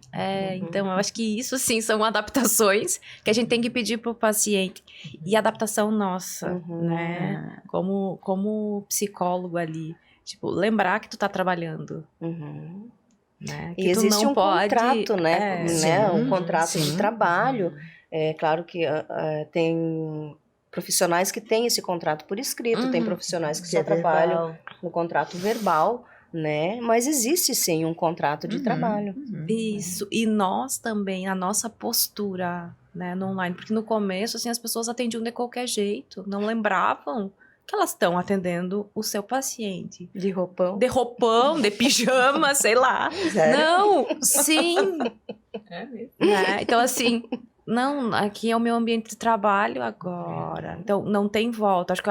Então eu acho que isso sim são adaptações que a gente tem que pedir pro paciente e adaptação nossa, né? Como psicólogo ali, tipo, lembrar que tu tá trabalhando, né? Que e tu existe não um pode... contrato, né? Um contrato de trabalho. É claro que tem profissionais que têm esse contrato por escrito, tem profissionais que só trabalham no contrato verbal, né? Mas existe sim um contrato de trabalho. Isso, e nós também, a nossa postura, né, no online, porque no começo, assim, as pessoas atendiam de qualquer jeito, não lembravam que elas estão atendendo o seu paciente. De roupão. De roupão, de pijama, sei lá. Sério? Não, sim. Né? Então, assim... Não, aqui é o meu ambiente de trabalho agora. Então, não tem volta. Acho que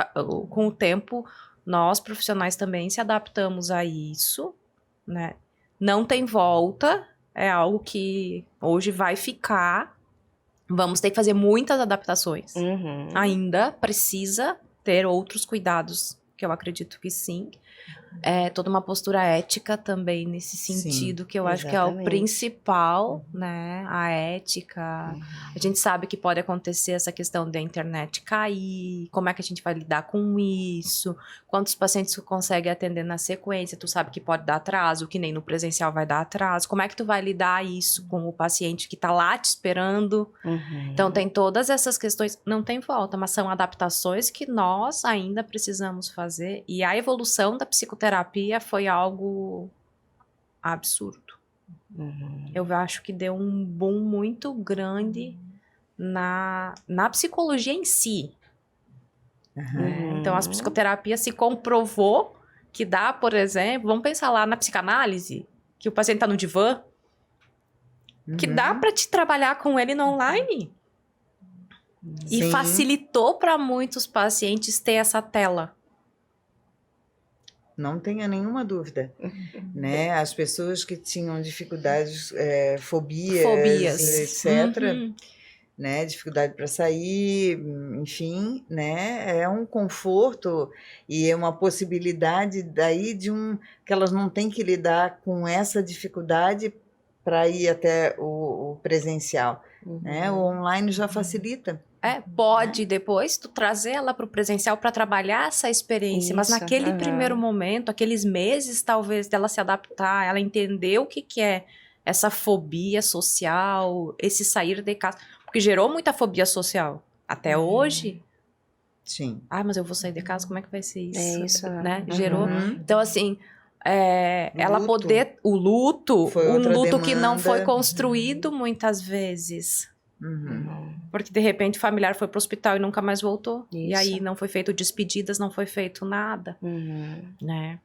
com o tempo, nós profissionais também se adaptamos a isso, né? Não tem volta, é algo que hoje vai ficar. Vamos ter que fazer muitas adaptações. Ainda precisa ter outros cuidados, que eu acredito que sim. Toda uma postura ética também nesse sentido, que eu acho que é o principal, né? A ética. A gente sabe que pode acontecer essa questão da internet cair, como é que a gente vai lidar com isso, quantos pacientes tu consegue atender na sequência, tu sabe que pode dar atraso, que nem no presencial vai dar atraso, como é que tu vai lidar isso com o paciente que tá lá te esperando? Então tem todas essas questões, não tem volta, mas são adaptações que nós ainda precisamos fazer, e a evolução da psicoterapia foi algo absurdo. Eu acho que deu um boom muito grande na psicologia em si. Então, a psicoterapia se comprovou que dá, por exemplo, vamos pensar lá na psicanálise, que o paciente tá no divã, que dá para te trabalhar com ele no online. E facilitou para muitos pacientes ter essa tela. não tenha nenhuma dúvida, né? As pessoas que tinham dificuldades, fobias, etc., né? Dificuldade para sair, enfim, né? É um conforto e é uma possibilidade daí que elas não têm que lidar com essa dificuldade para ir até o presencial, né? O online já facilita. Pode depois tu trazer ela para o presencial para trabalhar essa experiência, mas Isso, naquele primeiro momento, aqueles meses talvez dela se adaptar, ela entender o que é essa fobia social, esse sair de casa, porque gerou muita fobia social até hoje. Sim. Mas eu vou sair de casa, como é que vai ser isso? É isso, né? Gerou. Então assim, O ela luto. poder o luto, Foi um outra luto que não foi demanda. construído muitas vezes. Uhum. Porque de repente o familiar foi pro hospital e nunca mais voltou. E Isso. aí não foi feito despedidas, não foi feito nada, Uhum. né?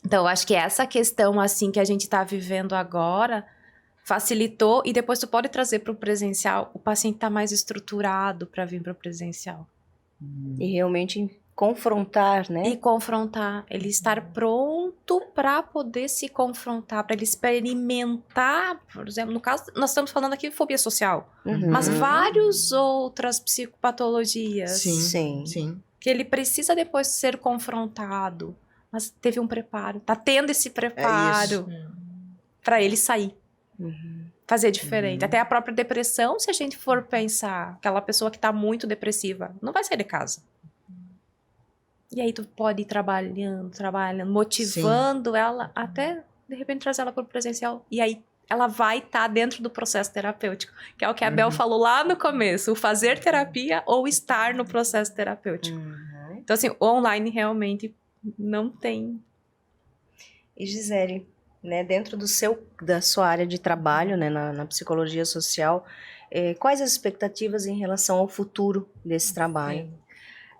Então eu acho que essa questão assim que a gente tá vivendo agora facilitou, e depois tu pode trazer pro presencial, o paciente tá mais estruturado para vir pro presencial. E realmente confrontar, né? E confrontar, ele estar pronto para poder se confrontar, para ele experimentar, por exemplo, no caso, nós estamos falando aqui de fobia social, mas várias outras psicopatologias Sim. que ele precisa depois ser confrontado, mas teve um preparo, tá tendo esse preparo para ele sair. Fazer diferente. Até a própria depressão, se a gente for pensar, aquela pessoa que tá muito depressiva, não vai sair de casa. E aí tu pode ir trabalhando, motivando ela, até de repente trazer ela para o presencial. E aí ela vai estar dentro do processo terapêutico, que é o que a Bel falou lá no começo, o fazer terapia ou estar no processo terapêutico. Então assim, o online realmente não tem. E Gisele, né, dentro da sua área de trabalho, né, na psicologia social, quais as expectativas em relação ao futuro desse trabalho?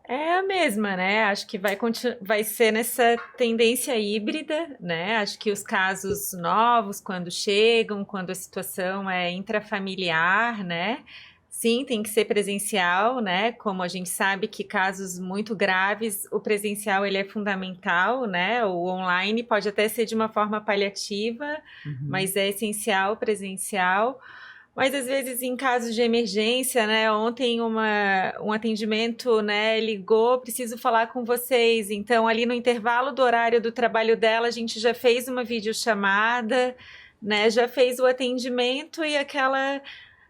É a mesma, né? Acho que vai ser nessa tendência híbrida, né? Acho que os casos novos, quando chegam, quando a situação é intrafamiliar, né? Sim, tem que ser presencial, né? Como a gente sabe que casos muito graves, o presencial ele é fundamental, né? O online pode até ser de uma forma paliativa, mas é essencial presencial. Mas às vezes em casos de emergência, né? Ontem um atendimento, né? Ligou, preciso falar com vocês. Então ali no intervalo do horário do trabalho dela, a gente já fez uma videochamada, né? Já fez o atendimento e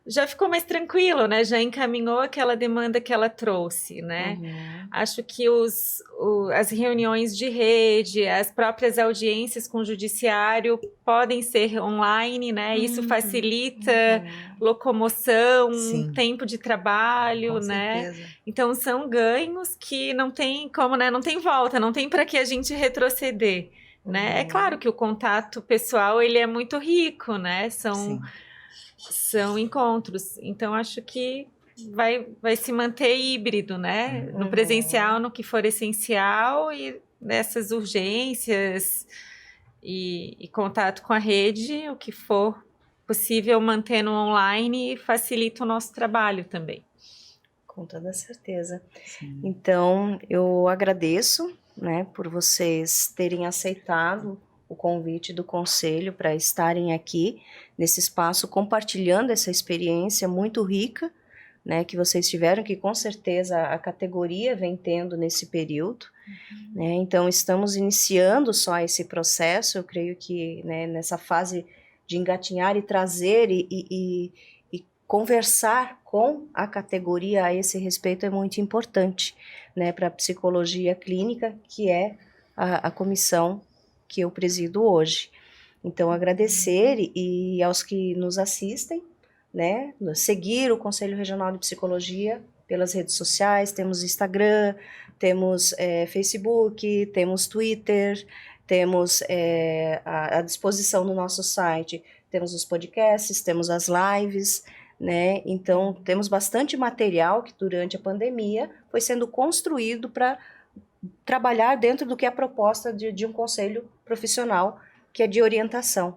já ficou mais tranquilo, né? Já encaminhou aquela demanda que ela trouxe, né? Acho que as reuniões de rede, as próprias audiências com o judiciário podem ser online, né? Isso facilita locomoção, tempo de trabalho, né? Certeza. Então são ganhos que não tem como, né? Não tem volta, não tem para que a gente retroceder, né? É claro que o contato pessoal ele é muito rico, né? São encontros, então acho que vai se manter híbrido, né? No presencial, no que for essencial, e nessas urgências e contato com a rede, o que for possível manter no online facilita o nosso trabalho também. Com toda certeza. Então, eu agradeço, né, por vocês terem aceitado o convite do Conselho para estarem aqui nesse espaço compartilhando essa experiência muito rica, né, que vocês tiveram, que com certeza a categoria vem tendo nesse período, né, então estamos iniciando só esse processo, eu creio que, né, nessa fase de engatinhar e trazer e conversar com a categoria a esse respeito é muito importante, né, para a psicologia clínica, que é a comissão que eu presido hoje. Então, agradecer e aos que nos assistem, né, seguir o Conselho Regional de Psicologia pelas redes sociais, temos Instagram, temos Facebook, temos Twitter, temos à disposição no nosso site, temos os podcasts, temos as lives, né, então temos bastante material que durante a pandemia foi sendo construído para trabalhar dentro do que é a proposta de um conselho profissional, que é de orientação,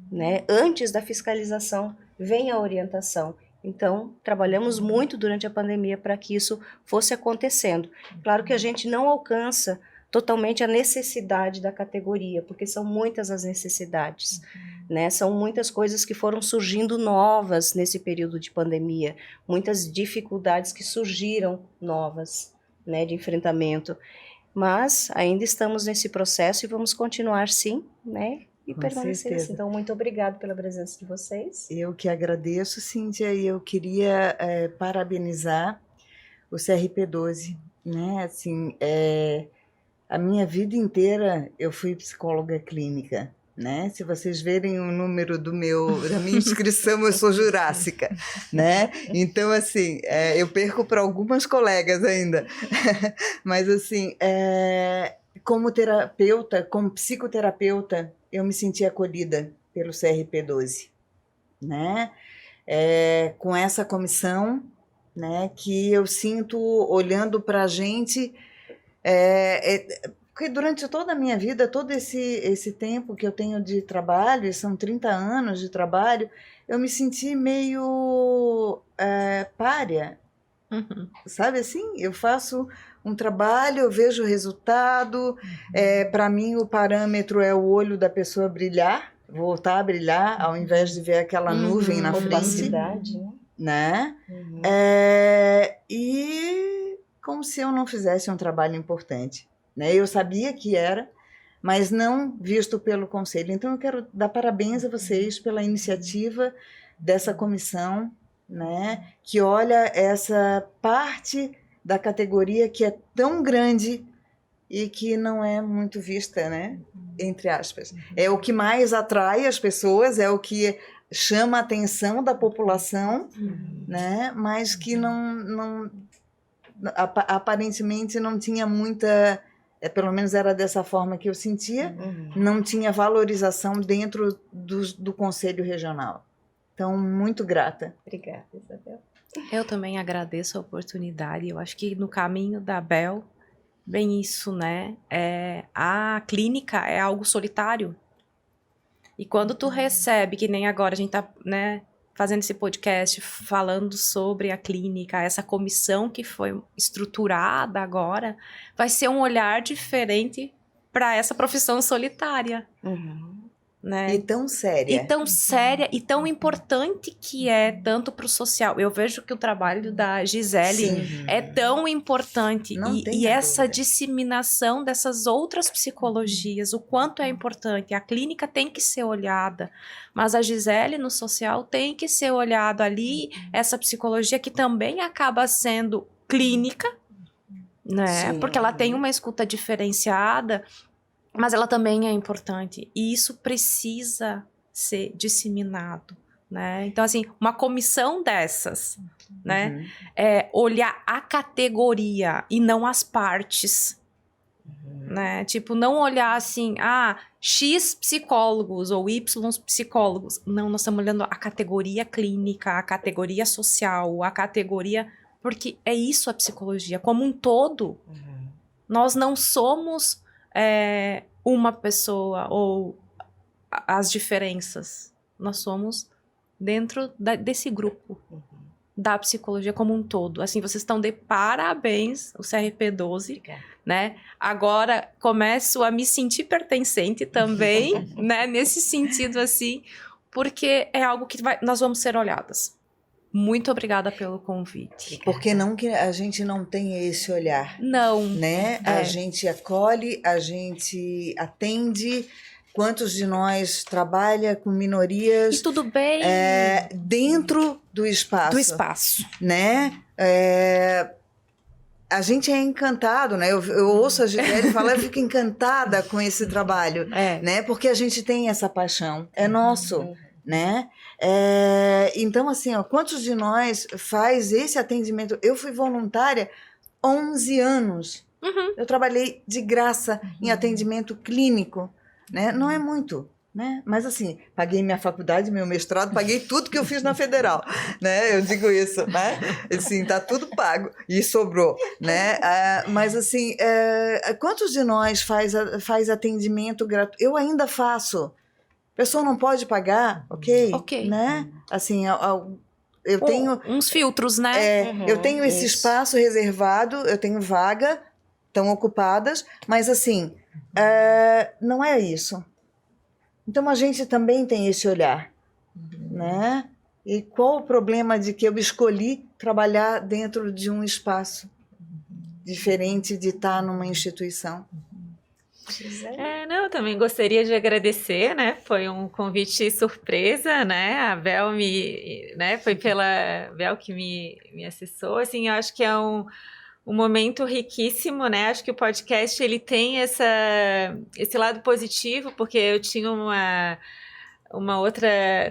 né? Antes da fiscalização vem a orientação. Então, trabalhamos muito durante a pandemia para que isso fosse acontecendo. Claro que a gente não alcança totalmente a necessidade da categoria, porque são muitas as necessidades, né? São muitas coisas que foram surgindo novas nesse período de pandemia, muitas dificuldades que surgiram novas, né, de enfrentamento. Mas ainda estamos nesse processo e vamos continuar sim, né? E Com permanecer certeza. assim. Então, muito obrigada pela presença de vocês. Eu que agradeço, Cíntia, e eu queria parabenizar o CRP12, né? Assim, a minha vida inteira eu fui psicóloga clínica, né? Se vocês verem o número da minha inscrição, eu sou jurássica, né? Então, assim, eu perco para algumas colegas ainda. Mas, assim, como terapeuta, como psicoterapeuta, eu me senti acolhida pelo CRP12, né? Com essa comissão, né, que eu sinto olhando para a gente, porque durante toda a minha vida, todo esse tempo que eu tenho de trabalho, e são 30 anos de trabalho, eu me senti meio pária, sabe assim? Eu faço um trabalho, eu vejo o resultado, para mim o parâmetro é o olho da pessoa brilhar, voltar a brilhar, ao invés de ver aquela nuvem na frente, Opacidade, né? né? E como se eu não fizesse um trabalho importante, né? Eu sabia que era, mas não visto pelo conselho. Então eu quero dar parabéns a vocês pela iniciativa dessa comissão, né? Que olha essa parte da categoria que é tão grande e que não é muito vista, né? Entre aspas. É o que mais atrai as pessoas, é o que chama a atenção da população, né? Mas que aparentemente não tinha muita, pelo menos era dessa forma que eu sentia, não tinha valorização dentro do Conselho Regional. Então, muito grata. Obrigada, Isabel. Eu também agradeço a oportunidade. Eu acho que no caminho da Bel, bem isso, né? A clínica é algo solitário. E quando tu recebe, que nem agora a gente tá, né, fazendo esse podcast falando sobre a clínica, essa comissão que foi estruturada agora, vai ser um olhar diferente para essa profissão solitária. Né? E tão séria. E tão séria e tão importante que é tanto para o social. Eu vejo que o trabalho da Gisele é tão importante. E essa disseminação dessas outras psicologias, o quanto é importante. A clínica tem que ser olhada, mas a Gisele no social tem que ser olhado ali, essa psicologia que também acaba sendo clínica, né? Porque ela tem uma escuta diferenciada, mas ela também é importante. E isso precisa ser disseminado, né? Então, assim, uma comissão dessas, né? Olhar a categoria e não as partes, né? Tipo, não olhar assim, X psicólogos ou Y psicólogos. Não, nós estamos olhando a categoria clínica, a categoria social, a categoria... Porque é isso a psicologia. Como um todo, nós não somos... uma pessoa ou as diferenças. Nós somos dentro desse grupo da psicologia como um todo. Assim, vocês estão de parabéns, o CRP12, né? Agora começo a me sentir pertencente também, né? Nesse sentido, assim, porque é algo que nós vamos ser olhadas. Muito obrigada pelo convite. Porque não que a gente não tenha esse olhar. Não. Né? A gente acolhe, a gente atende. Quantos de nós trabalha com minorias? E tudo bem. Dentro do espaço. Do espaço. Né? A gente é encantado, né? Eu ouço a Gisele falar, eu fico encantada com esse trabalho. Né? Porque a gente tem essa paixão. É nosso. Né? Então, assim, quantos de nós faz esse atendimento? Eu fui voluntária 11 anos. Eu trabalhei de graça em atendimento clínico, né? Não é muito, né? Mas, assim, paguei minha faculdade, meu mestrado, paguei tudo que eu fiz na Federal, né? Eu digo isso, né? Assim, tá tudo pago e sobrou, né? Mas, assim, quantos de nós faz atendimento gratuito? Eu ainda faço. A pessoa não pode pagar, ok, né? Assim, eu tenho... uns filtros, né? Eu tenho esse espaço reservado, eu tenho vaga, estão ocupadas, mas assim, não é isso. Então a gente também tem esse olhar, né? E qual o problema de que eu escolhi trabalhar dentro de um espaço diferente de estar numa instituição? Não, eu também gostaria de agradecer, né? Foi um convite surpresa, né? A Bel foi pela Bel que me acessou, assim, eu acho que é um momento riquíssimo, né? Acho que o podcast, ele tem esse lado positivo, porque eu tinha uma outra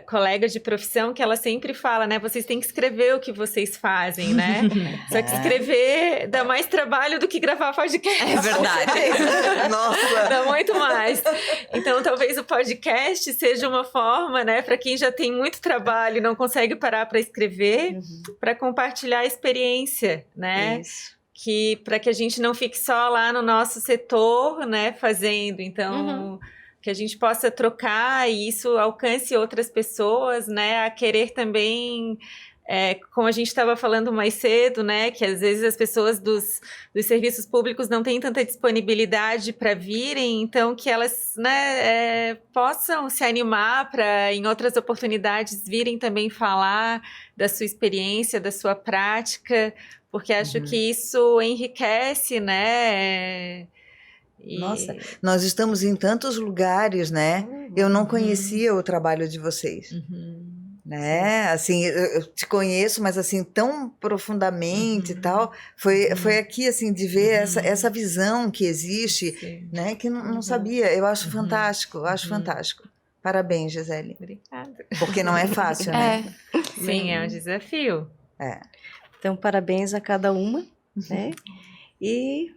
colega de profissão que ela sempre fala, né? Vocês têm que escrever o que vocês fazem, né? Só que escrever dá mais trabalho do que gravar podcast. É verdade. Nossa! Dá muito mais. Então, talvez o podcast seja uma forma, né? Para quem já tem muito trabalho e não consegue parar para escrever, para compartilhar a experiência, né? Isso. Para que a gente não fique só lá no nosso setor, né? Fazendo. Então... que a gente possa trocar e isso alcance outras pessoas, né, a querer também, como a gente estava falando mais cedo, né, que às vezes as pessoas dos serviços públicos não têm tanta disponibilidade para virem, então que elas, né, possam se animar para, em outras oportunidades, virem também falar da sua experiência, da sua prática, porque acho que isso enriquece, né, Nossa, nós estamos em tantos lugares, né? Eu não conhecia o trabalho de vocês, né? Assim, eu te conheço, mas assim tão profundamente e tal. Foi aqui assim de ver essa visão que existe, né? Que não sabia. Eu acho fantástico, eu acho fantástico. Parabéns, Gisele. Obrigada. Porque não é fácil, né? Sim, é um desafio. Então, parabéns a cada uma, né? E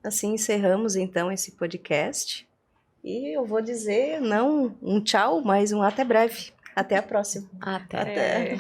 assim encerramos então esse podcast. E eu vou dizer não um tchau, mas um até breve. Até a próxima. Até.